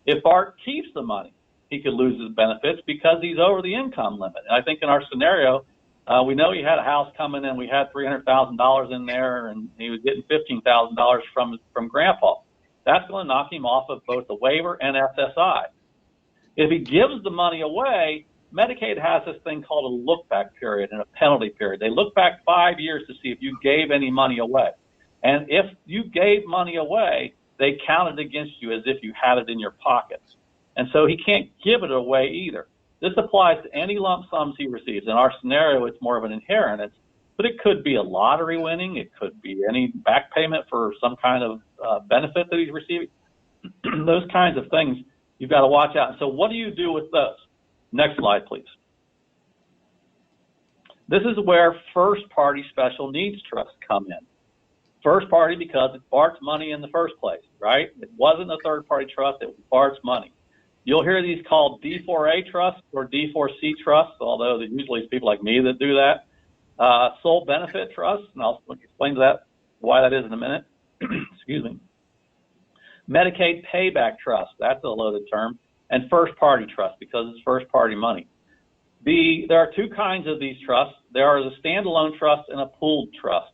[SPEAKER 3] If BART keeps the money, he could lose his benefits because he's over the income limit. And I think in our scenario, we know he had a house coming in, we had $300,000 in there, and he was getting $15,000 from Grandpa. That's going to knock him off of both the waiver and SSI. If he gives the money away, Medicaid has this thing called a look-back period and a penalty period. They look back 5 years to see if you gave any money away. And if you gave money away, they count it against you as if you had it in your pockets. And so he can't give it away either. This applies to any lump sums he receives. In our scenario, it's more of an inheritance, but it could be a lottery winning. It could be any back payment for some kind of benefit that he's receiving. Those kinds of things you've got to watch out. So what do you do with those? Next slide, please. This is where first-party special needs trusts come in. First party because it's BART's money in the first place, right? It wasn't a third-party trust. It was BART's money. You'll hear these called D4A trusts or D4C trusts, although usually it's people like me that do that. Sole benefit trusts, and I'll explain why that is in a minute. Excuse me. Medicaid payback trust, that's a loaded term, and first-party trust because it's first-party money. There are two kinds of these trusts. There are the standalone trust and a pooled trust.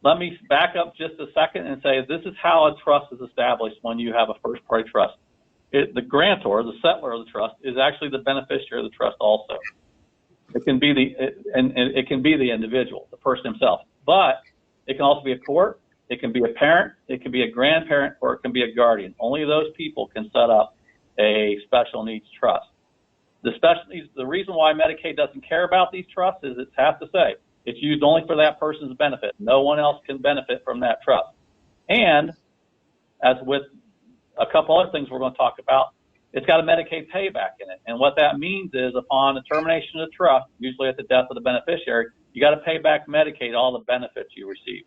[SPEAKER 3] Let me back up just a second and say this is how a trust is established when you have a first-party trust. The grantor, the settlor of the trust, is actually the beneficiary of the trust also. It can be it can be the individual, the person himself, but it can also be a court, it can be a parent, it can be a grandparent, or it can be a guardian. Only those people can set up a special needs trust. The reason why Medicaid doesn't care about these trusts is it has to say it's used only for that person's benefit. No one else can benefit from that trust. And as with a couple other things we're going to talk about, it's got a Medicaid payback in it. And what that means is upon the termination of the trust, usually at the death of the beneficiary, you got to pay back Medicaid all the benefits you receive.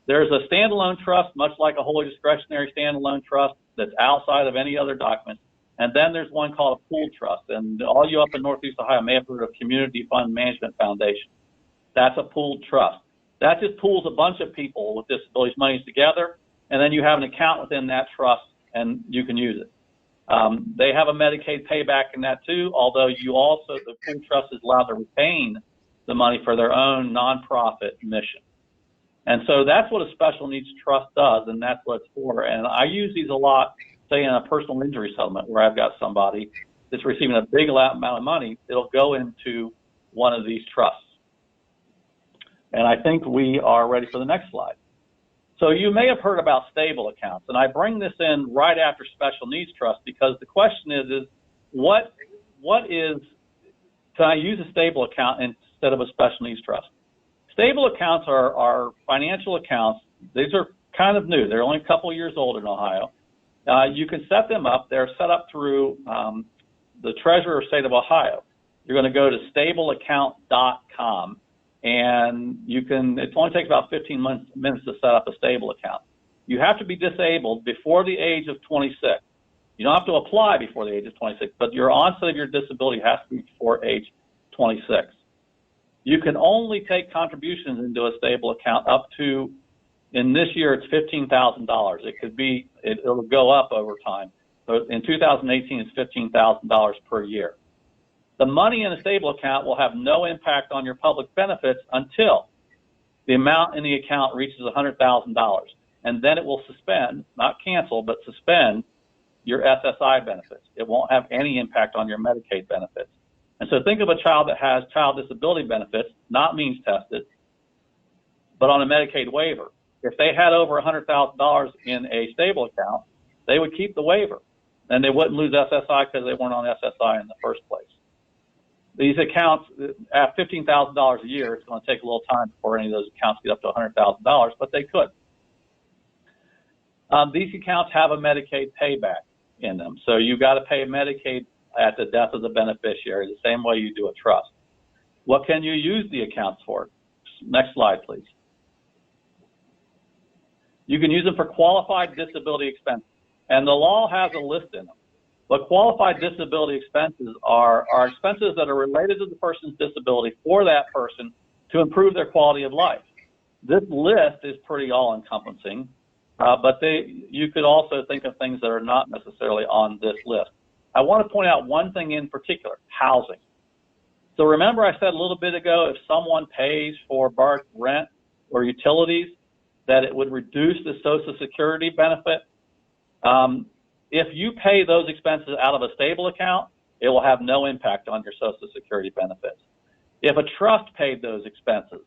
[SPEAKER 3] There's a standalone trust, much like a wholly discretionary standalone trust that's outside of any other document. And then there's one called a pooled trust. And all you up in Northeast Ohio may have heard of Community Fund Management Foundation. That's a pooled trust. That just pools a bunch of people with disabilities monies together, and then you have an account within that trust, and you can use it. They have a Medicaid payback in that too, although the pooled trust is allowed to retain the money for their own nonprofit mission. And so that's what a special needs trust does, and that's what it's for. And I use these a lot, say in a personal injury settlement where I've got somebody that's receiving a big amount of money. It'll go into one of these trusts. And I think we are ready for the next slide. So you may have heard about stable accounts, and I bring this in right after special needs trust because the question is what is, can I use a stable account instead of a special needs trust? Stable accounts are financial accounts. These are kind of new. They're only a couple of years old in Ohio. You can set them up. They're set up through the Treasurer of the State of Ohio. You're going to go to stableaccount.com, and you can, it only takes about 15 minutes to set up a stable account. You have to be disabled before the age of 26. You don't have to apply before the age of 26, but your onset of your disability has to be before age 26. You can only take contributions into a stable account up to, in this year, it's $15,000. It could be, it'll go up over time. So in 2018, it's $15,000 per year. The money in a stable account will have no impact on your public benefits until the amount in the account reaches $100,000. And then it will suspend, not cancel, but suspend your SSI benefits. It won't have any impact on your Medicaid benefits. And so think of a child that has child disability benefits, not means tested, but on a Medicaid waiver. If they had over $100,000 in a stable account, they would keep the waiver, and they wouldn't lose SSI because they weren't on SSI in the first place. These accounts, at $15,000 a year, it's going to take a little time before any of those accounts get up to $100,000, but they could. These accounts have a Medicaid payback in them, so you've got to pay Medicaid at the death of the beneficiary, the same way you do a trust. What can you use the accounts for? Next slide, please. You can use them for qualified disability expenses, and the law has a list in them. But qualified disability expenses are expenses that are related to the person's disability for that person to improve their quality of life. This list is pretty all-encompassing, but you could also think of things that are not necessarily on this list. I want to point out one thing in particular, housing. So remember I said a little bit ago, if someone pays for BART rent or utilities, that it would reduce the Social Security benefit. If you pay those expenses out of a stable account, it will have no impact on your Social Security benefits. If a trust paid those expenses,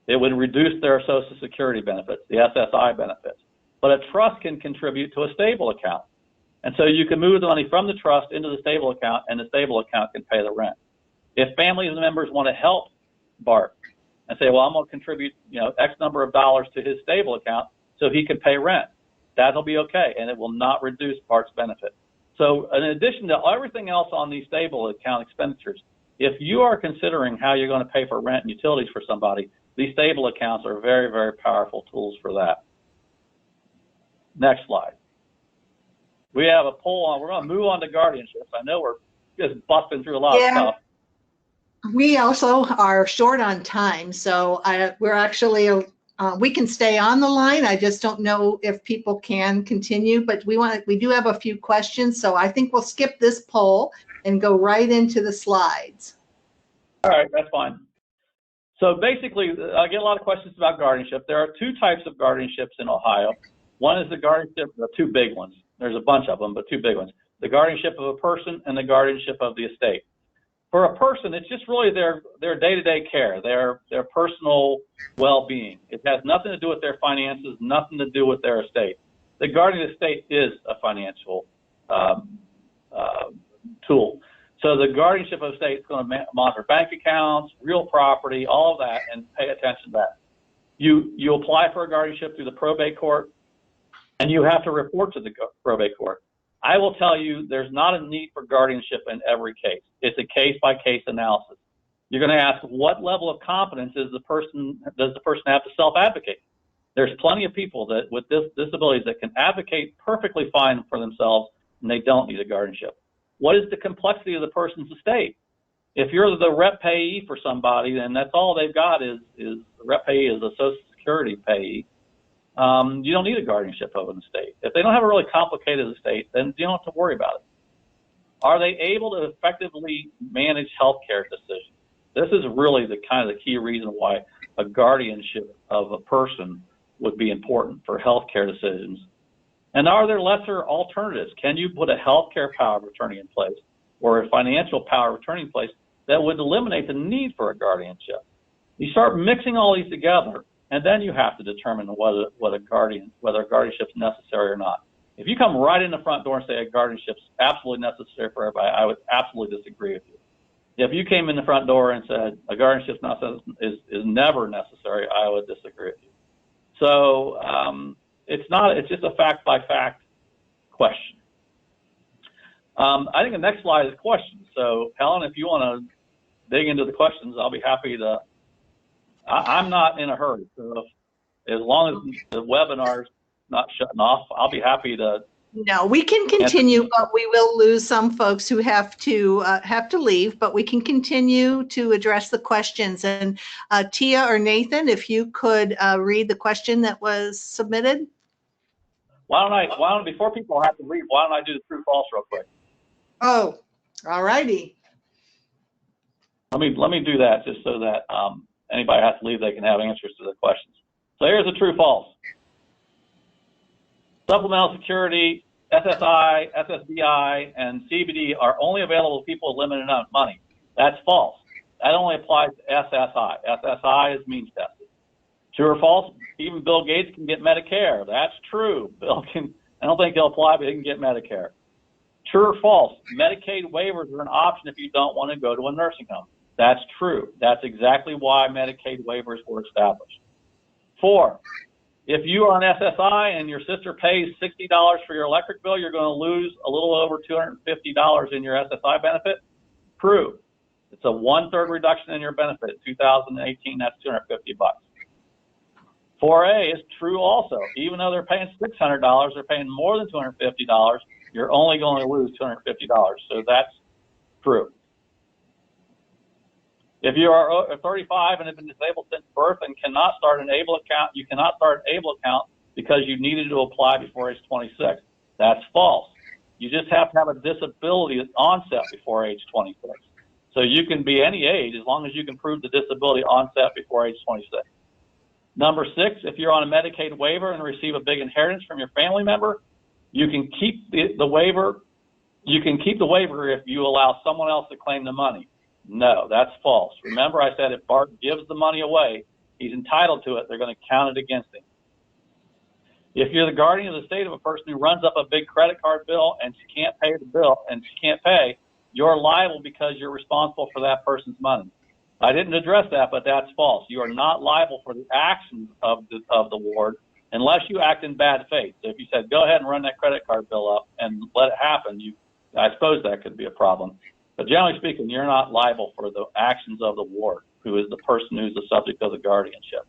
[SPEAKER 3] it would reduce their Social Security benefits, the SSI benefits. But a trust can contribute to a stable account. And so you can move the money from the trust into the stable account, and the stable account can pay the rent. If family members want to help Bart and say, well, I'm going to contribute, X number of dollars to his stable account so he can pay rent, that'll be okay, and it will not reduce Bart's benefit. So in addition to everything else on these stable account expenditures, if you are considering how you're going to pay for rent and utilities for somebody, these stable accounts are very, very powerful tools for that. Next slide. We have a poll on, we're going to move on to guardianships. I know we're just busting through a lot of stuff.
[SPEAKER 1] We also are short on time, so we're actually, we can stay on the line. I just don't know if people can continue, but we do have a few questions, so I think we'll skip this poll and go right into the slides.
[SPEAKER 3] All right, that's fine. So basically, I get a lot of questions about guardianship. There are two types of guardianships in Ohio. One is the guardianship, the two big ones. There's a bunch of them, but two big ones. The guardianship of a person and the guardianship of the estate. For a person, it's just really their day-to-day care, their personal well-being. It has nothing to do with their finances, nothing to do with their estate. The guardian estate is a financial tool. So the guardianship of estate is going to monitor bank accounts, real property, all of that, and pay attention to that. You apply for a guardianship through the probate court, and you have to report to the probate court. I will tell you there's not a need for guardianship in every case. It's a case-by-case analysis. You're going to ask what level of competence does the person have to self-advocate? There's plenty of people that with disabilities that can advocate perfectly fine for themselves, and they don't need a guardianship. What is the complexity of the person's estate? If you're the rep payee for somebody, then that's all they've got is the rep payee is a Social Security payee. You don't need a guardianship of an estate. If they don't have a really complicated estate, then you don't have to worry about it. Are they able to effectively manage healthcare decisions? This is really the key reason why a guardianship of a person would be important for healthcare decisions. And are there lesser alternatives? Can you put a healthcare power of attorney in place or a financial power of attorney in place that would eliminate the need for a guardianship? You start mixing all these together, and then you have to determine whether a guardianship is necessary or not. If you come right in the front door and say a guardianship is absolutely necessary for everybody, I would absolutely disagree with you. If you came in the front door and said a guardianship is never necessary, I would disagree with you. So it's just a fact by fact question. I think the next slide is questions. So Helen, if you want to dig into the questions, I'll be happy to. I'm not in a hurry, so as long as the webinar's not shutting off, I'll be happy to.
[SPEAKER 1] No, we can continue, but we will lose some folks who have to leave, but we can continue to address the questions. And Tia or Nathan, if you could read the question that was submitted.
[SPEAKER 3] Why don't before people have to leave, why don't I do the true false real quick?
[SPEAKER 1] Oh, all righty.
[SPEAKER 3] Let me do that just so that anybody has to leave, they can have answers to the questions. So here's the true false. Supplemental security, SSI, SSDI, and CBD are only available to people with limited enough money. That's false. That only applies to SSI. SSI is means tested. True or false? Even Bill Gates can get Medicare. That's true. I don't think he'll apply, but he can get Medicare. True or false? Medicaid waivers are an option if you don't want to go to a nursing home. That's true. That's exactly why Medicaid waivers were established. 4, if you are on SSI and your sister pays $60 for your electric bill, you're going to lose a little over $250 in your SSI benefit. True. It's a 1/3 reduction in your benefit. 2018, that's $250. 4A is true also. Even though they're paying $600, they're paying more than $250. You're only going to lose $250. So that's true. If you are 35 and have been disabled since birth and cannot start an ABLE account, you cannot start an ABLE account because you needed to apply before age 26. That's false. You just have to have a disability onset before age 26. So you can be any age as long as you can prove the disability onset before age 26. Number 6, if you're on a Medicaid waiver and receive a big inheritance from your family member, you can keep the waiver. You can keep the waiver if you allow someone else to claim the money. No, that's false. Remember, I said if Bart gives the money away, he's entitled to it. They're going to count it against him. If you're the guardian of the estate of a person who runs up a big credit card bill and she can't pay the bill and she can't pay, you're liable because you're responsible for that person's money. I didn't address that, but that's false. You are not liable for the actions of the ward unless you act in bad faith. So if you said, go ahead and run that credit card bill up and let it happen, I suppose that could be a problem. But generally speaking, you're not liable for the actions of the ward, who is the person who's the subject of the guardianship.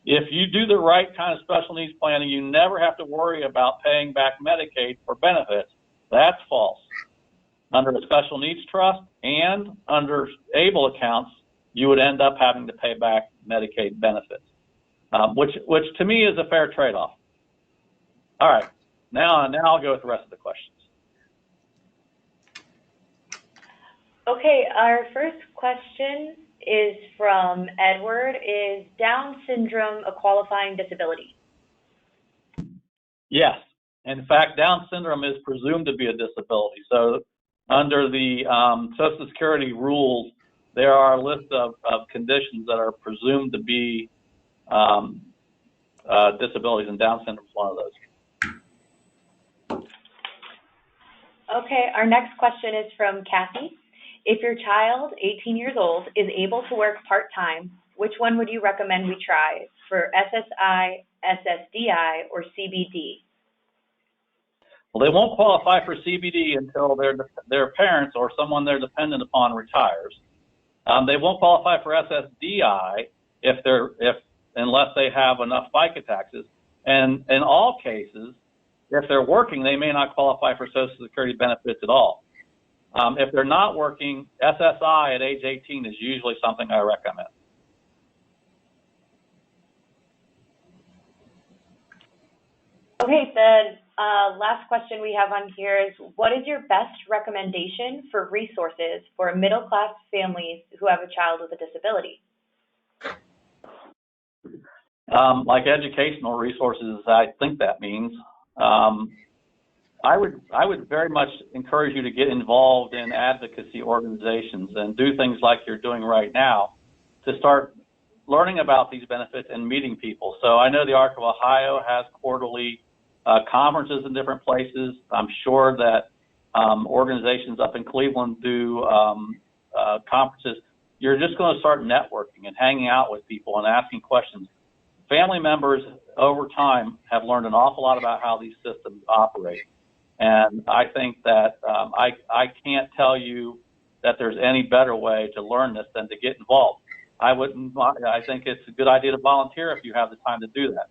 [SPEAKER 3] If you do the right kind of special needs planning, you never have to worry about paying back Medicaid for benefits. That's false. Under a special needs trust and under ABLE accounts, you would end up having to pay back Medicaid benefits, which to me is a fair trade-off. All right, now I'll go with the rest of the questions.
[SPEAKER 4] Okay, our first question is from Edward. Is Down syndrome a qualifying disability?
[SPEAKER 3] Yes. In fact, Down syndrome is presumed to be a disability. So under the Social Security rules, there are a list of conditions that are presumed to be disabilities, and Down syndrome is one of those.
[SPEAKER 4] Okay, our next question is from Kathy. If your child, 18 years old, is able to work part-time, which one would you recommend we try for SSI, SSDI, or CBD?
[SPEAKER 3] Well, they won't qualify for CBD until their parents or someone they're dependent upon retires. They won't qualify for SSDI unless they have enough FICA taxes. And in all cases, if they're working, they may not qualify for Social Security benefits at all. If they're not working, SSI at age 18 is usually something I recommend.
[SPEAKER 4] Okay, the last question we have on here is, what is your best recommendation for resources for middle-class families who have a child with a disability?
[SPEAKER 3] Like educational resources, I think that means. I would very much encourage you to get involved in advocacy organizations and do things like you're doing right now to start learning about these benefits and meeting people. So I know the Arc of Ohio has quarterly conferences in different places. I'm sure that organizations up in Cleveland do conferences. You're just going to start networking and hanging out with people and asking questions. Family members over time have learned an awful lot about how these systems operate. And I think that I can't tell you that there's any better way to learn this than to get involved. I think it's a good idea to volunteer if you have the time to do that.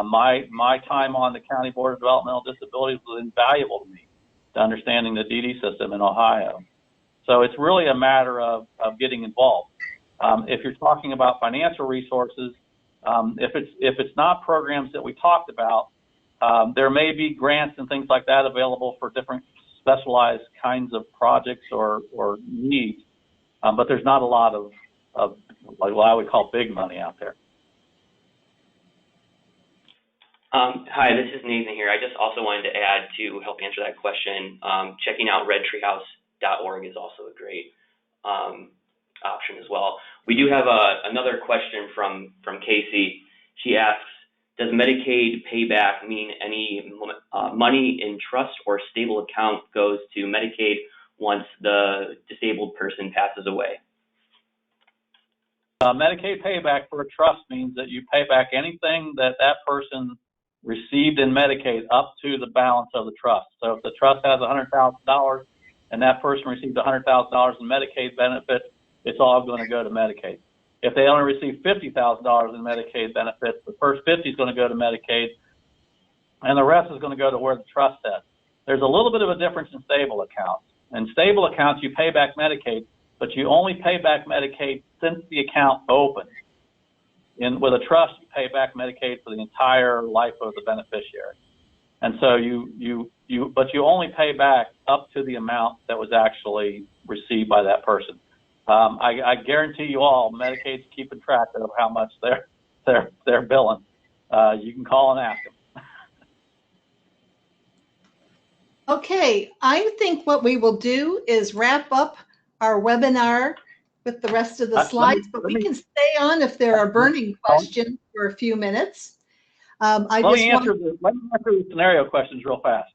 [SPEAKER 3] My time on the County Board of Developmental Disabilities was invaluable to me, to understanding the DD system in Ohio. So it's really a matter of getting involved. If you're talking about financial resources, if it's not programs that we talked about, there may be grants and things like that available for different specialized kinds of projects or needs, but there's not a lot of like what I would call big money out there.
[SPEAKER 5] Hi, this is Nathan here. I just also wanted to add, to help answer that question, checking out redtreehouse.org is also a great option as well. We do have another question from Casey. She asks, does Medicaid payback mean any money in trust or stable account goes to Medicaid once the disabled person passes away?
[SPEAKER 3] Medicaid payback for a trust means that you pay back anything that person received in Medicaid up to the balance of the trust. So if the trust has $100,000 and that person received $100,000 in Medicaid benefits, it's all going to go to Medicaid. If they only receive $50,000 in Medicaid benefits, the first 50 is going to go to Medicaid, and the rest is going to go to where the trust is. There's a little bit of a difference in stable accounts. In stable accounts, you pay back Medicaid, but you only pay back Medicaid since the account opened. With a trust, you pay back Medicaid for the entire life of the beneficiary. And so but you only pay back up to the amount that was actually received by that person. I guarantee you all, Medicaid's keeping track of how much they're billing. You can call and ask them.
[SPEAKER 1] Okay, I think what we will do is wrap up our webinar with the rest of the slides, but we can stay on if there are burning questions for a few minutes. Let me answer
[SPEAKER 3] the scenario questions real fast.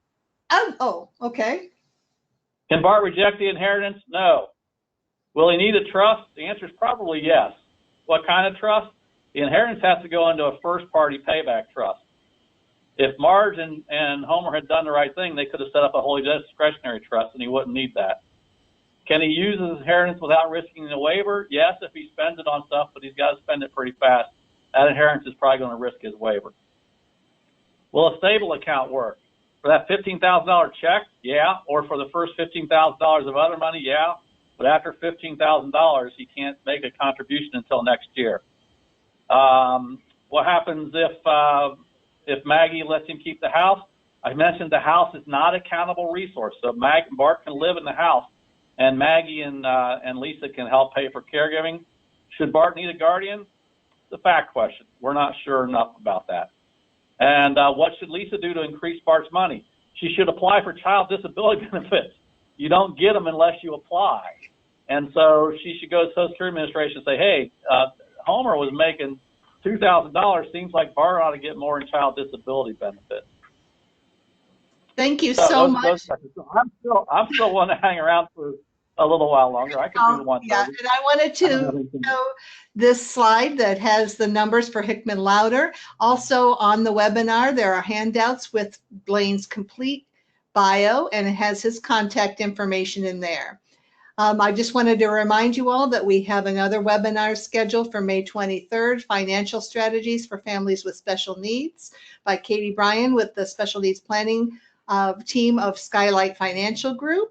[SPEAKER 1] Oh, okay.
[SPEAKER 3] Can Bart reject the inheritance? No. Will he need a trust? The answer is probably yes. What kind of trust? The inheritance has to go into a first-party payback trust. If Marge and Homer had done the right thing, they could have set up a wholly discretionary trust, and he wouldn't need that. Can he use his inheritance without risking the waiver? Yes, if he spends it on stuff, but he's got to spend it pretty fast. That inheritance is probably going to risk his waiver. Will a stable account work? For that $15,000 check? Yeah. Or for the first $15,000 of other money? Yeah. But after $15,000, he can't make a contribution until next year. What happens if Maggie lets him keep the house? I mentioned the house is not a countable resource, so Bart can live in the house, and Maggie and Lisa can help pay for caregiving. Should Bart need a guardian? It's a fact question. We're not sure enough about that. And what should Lisa do to increase Bart's money? She should apply for child disability benefits. You don't get them unless you apply. And so she should go to Social Security Administration and say, hey, Homer was making $2,000. Seems like Bart ought to get more in child disability benefits.
[SPEAKER 1] Thank you so much.
[SPEAKER 3] I'm still wanting to hang around for a little while longer. I could do the one.
[SPEAKER 1] Yeah, and I wanted to show this slide that has the numbers for Hickman Louder. Also on the webinar, there are handouts with Blaine's complete bio, and it has his contact information in there. I just wanted to remind you all that we have another webinar scheduled for May 23rd, Financial Strategies for Families with Special Needs by Katie Bryan with the Special Needs Planning team of Skylight Financial Group.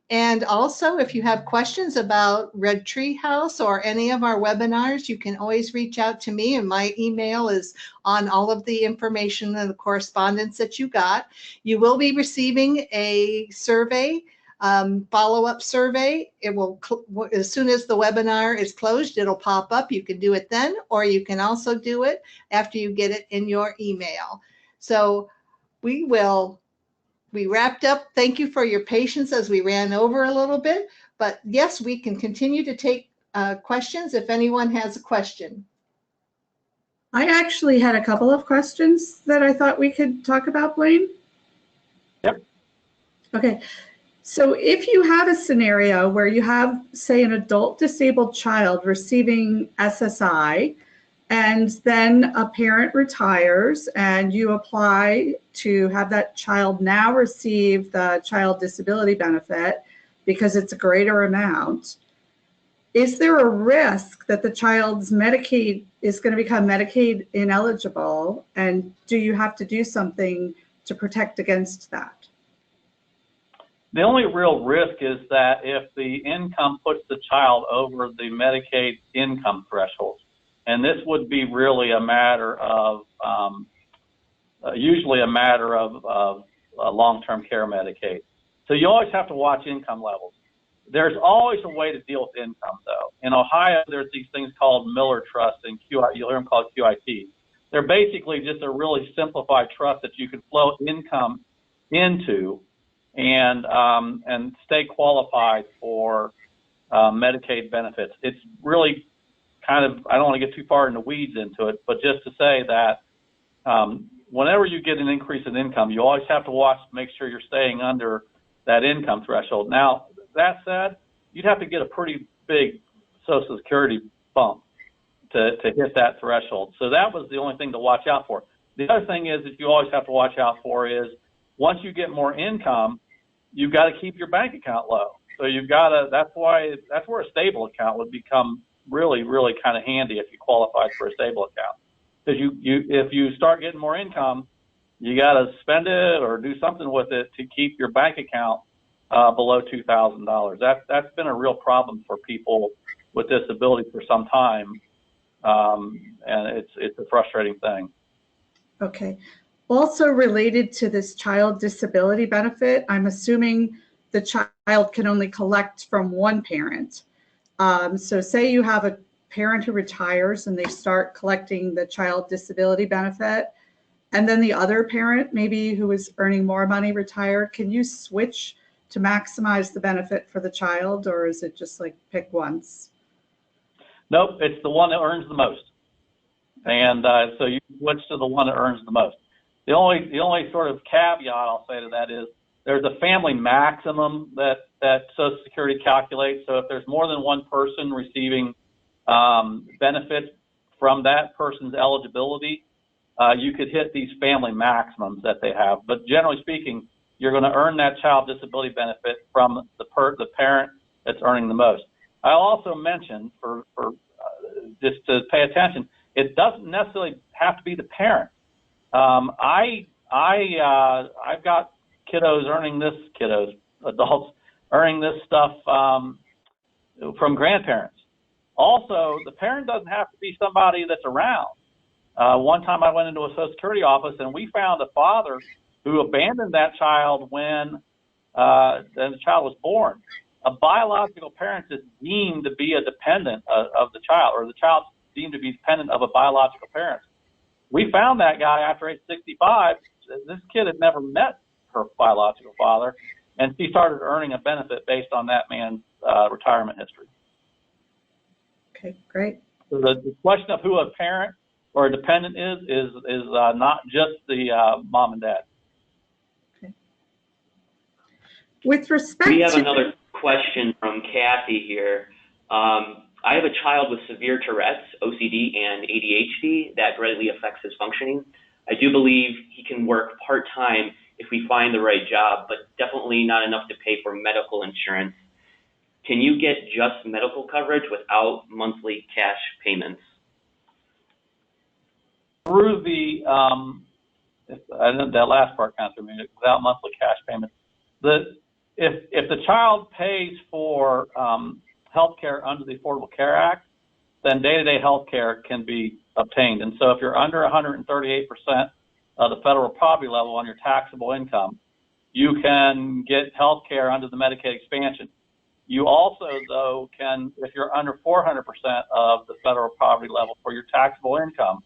[SPEAKER 1] And also, if you have questions about Red Tree House or any of our webinars, you can always reach out to me, and my email is on all of the information and the correspondence that you got. You will be receiving a survey, follow-up survey. It will, as soon as the webinar is closed, it'll pop up. You can do it then, or you can also do it after you get it in your email. So we wrapped up. Thank you for your patience as we ran over a little bit, but yes, we can continue to take questions if anyone has a question.
[SPEAKER 2] I actually had a couple of questions that I thought we could talk about, Blaine.
[SPEAKER 3] Yep.
[SPEAKER 2] Okay. So if you have a scenario where you have, say, an adult disabled child receiving SSI, and then a parent retires and you apply to have that child now receive the child disability benefit because it's a greater amount, is there a risk that the child's Medicaid is going to become Medicaid ineligible? And do you have to do something to protect against that?
[SPEAKER 3] The only real risk is that if the income puts the child over the Medicaid income threshold, and this would be really a matter of, usually a matter of long-term care Medicaid. So you always have to watch income levels. There's always a way to deal with income, though. In Ohio, there's these things called Miller Trust and QI. You'll hear them called QIT. They're basically just a really simplified trust that you can flow income into and stay qualified for Medicaid benefits. It's really kind of, I don't want to get too far in the weeds into it, but just to say that whenever you get an increase in income, you always have to watch to make sure you're staying under that income threshold. Now, that said, you'd have to get a pretty big Social Security bump to hit that threshold. So that was the only thing to watch out for. The other thing is that you always have to watch out for is once you get more income, you've got to keep your bank account low. So you've got to, that's where a stable account would become really, really kind of handy if you qualified for a stable account. Because if you start getting more income, you got to spend it or do something with it to keep your bank account below $2,000. That's been a real problem for people with disability for some time, and it's a frustrating thing. Okay.
[SPEAKER 2] Also related to this child disability benefit, I'm assuming the child can only collect from one parent. So say you have a parent who retires and they start collecting the child disability benefit, and then the other parent, maybe who is earning more money, retired, can you switch to maximize the benefit for the child, or is it just like pick once?
[SPEAKER 3] Nope, it's the one that earns the most. And so you switch to the one that earns the most. The only sort of caveat I'll say to that is there's a family maximum that Social Security calculates. So if there's more than one person receiving benefits from that person's eligibility, you could hit these family maximums that they have. But generally speaking, you're going to earn that child disability benefit from the parent that's earning the most. I'll also mention, for just to pay attention, it doesn't necessarily have to be the parent. I've got adults earning this stuff from grandparents. Also, the parent doesn't have to be somebody that's around. One time I went into a Social Security office and we found a father who abandoned that child when the child was born. A biological parent is deemed to be a dependent of the child, or the child's deemed to be dependent of a biological parent. We found that guy after age 65. This kid had never met her biological father, and she started earning a benefit based on that man's retirement history.
[SPEAKER 2] Okay, great.
[SPEAKER 3] So the question of who a parent or a dependent is not just the mom and dad.
[SPEAKER 2] Okay. With respect
[SPEAKER 5] we have
[SPEAKER 2] to
[SPEAKER 5] another question from Kathy here. I have a child with severe Tourette's, OCD, and ADHD that greatly affects his functioning. I do believe he can work part-time if we find the right job, but definitely not enough to pay for medical insurance. Can you get just medical coverage without monthly cash payments?
[SPEAKER 3] Through the, that last part kind of threw me, without monthly cash payments. If the child pays for health care under the Affordable Care Act, then day-to-day health care can be obtained. And so if you're under 138% of the federal poverty level on your taxable income, you can get health care under the Medicaid expansion. You also, though, can, if you're under 400% of the federal poverty level for your taxable income,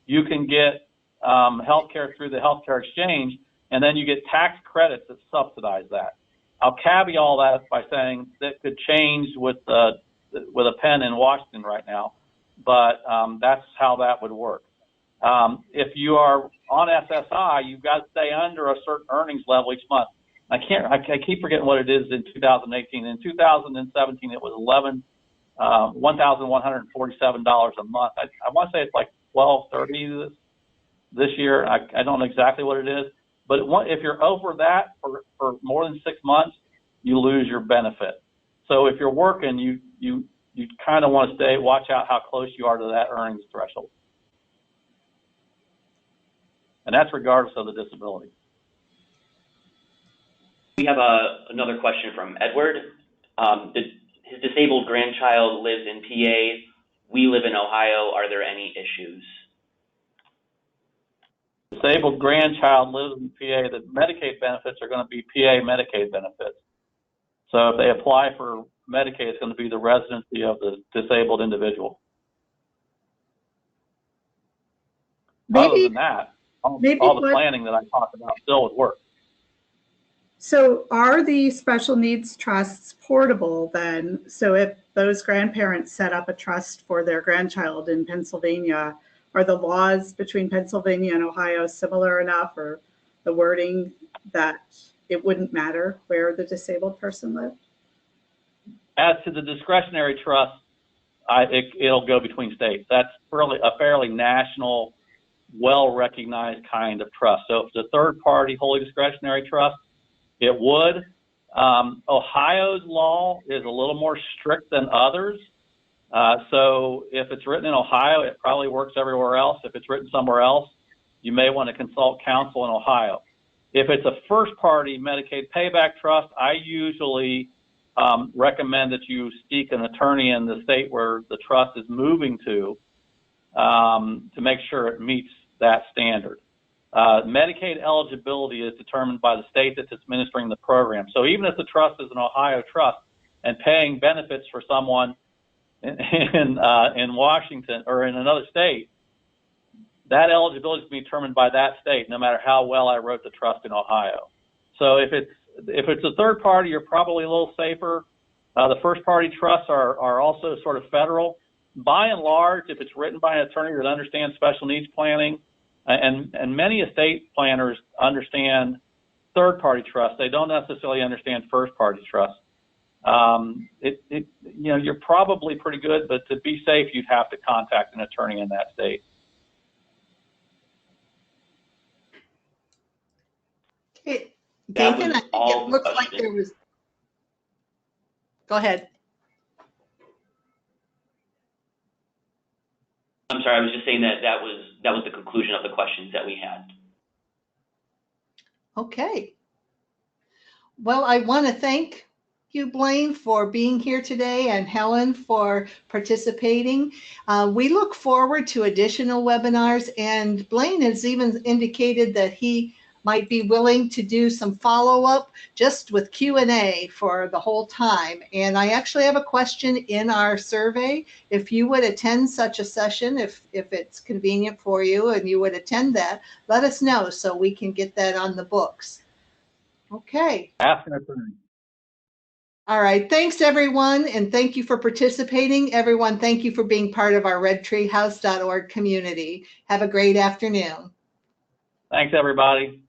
[SPEAKER 3] you can get health care through the health care exchange, and then you get tax credits that subsidize that. I'll caveat all that by saying that could change with a pen in Washington right now, but that's how that would work. If you are on SSI, you've got to stay under a certain earnings level each month. I keep forgetting what it is in 2018. In 2017, it was $1,147 a month. I want to say it's like $1,230 this year. I don't know exactly what it is, but if you're over that for more than 6 months, you lose your benefit. So if you're working, you kind of want to watch out how close you are to that earnings threshold. And that's regardless of the disability.
[SPEAKER 5] We have another question from Edward. His disabled grandchild lives in PA. We live in Ohio. Are there any issues?
[SPEAKER 3] Disabled grandchild lives in PA. The Medicaid benefits are going to be PA Medicaid benefits. So if they apply for Medicaid, it's going to be the residency of the disabled individual. Other than that, all the planning that I talked about still would work.
[SPEAKER 2] So are the special needs trusts portable then? So if those grandparents set up a trust for their grandchild in Pennsylvania, are the laws between Pennsylvania and Ohio similar enough, or the wording that it wouldn't matter where the disabled person lived?
[SPEAKER 3] As to the discretionary trust, it'll go between states. That's a fairly national, well-recognized kind of trust. So if it's a third-party wholly discretionary trust, it would. Ohio's law is a little more strict than others. So if it's written in Ohio, it probably works everywhere else. If it's written somewhere else, you may want to consult counsel in Ohio. If it's a first-party Medicaid payback trust, I usually recommend that you seek an attorney in the state where the trust is moving to make sure it meets that standard. Medicaid eligibility is determined by the state that's administering the program. So even if the trust is an Ohio trust and paying benefits for someone in Washington or in another state, that eligibility is determined by that state, no matter how well I wrote the trust in Ohio. So if it's a third party, you're probably a little safer. The first party trusts are also sort of federal. By and large, if it's written by an attorney that understands special needs planning, and many estate planners understand third party trusts, they don't necessarily understand first party trusts. You're probably pretty good, but to be safe, you'd have to contact an attorney in that state.
[SPEAKER 1] Okay, Nathan, I think it looks like there was. Go ahead.
[SPEAKER 5] I'm sorry, I was just saying that was the conclusion of the questions that we had.
[SPEAKER 1] Okay. Well, I want to thank you, Blaine, for being here today, and Helen for participating. We look forward to additional webinars, and Blaine has even indicated that he might be willing to do some follow-up just with Q&A for the whole time. And I actually have a question in our survey. If you would attend such a session, if it's convenient for you and you would attend that, let us know so we can get that on the books. Okay.
[SPEAKER 3] Ask an attorney.
[SPEAKER 1] All right. Thanks, everyone. And thank you for participating. Everyone, thank you for being part of our redtreehouse.org community. Have a great afternoon.
[SPEAKER 3] Thanks, everybody.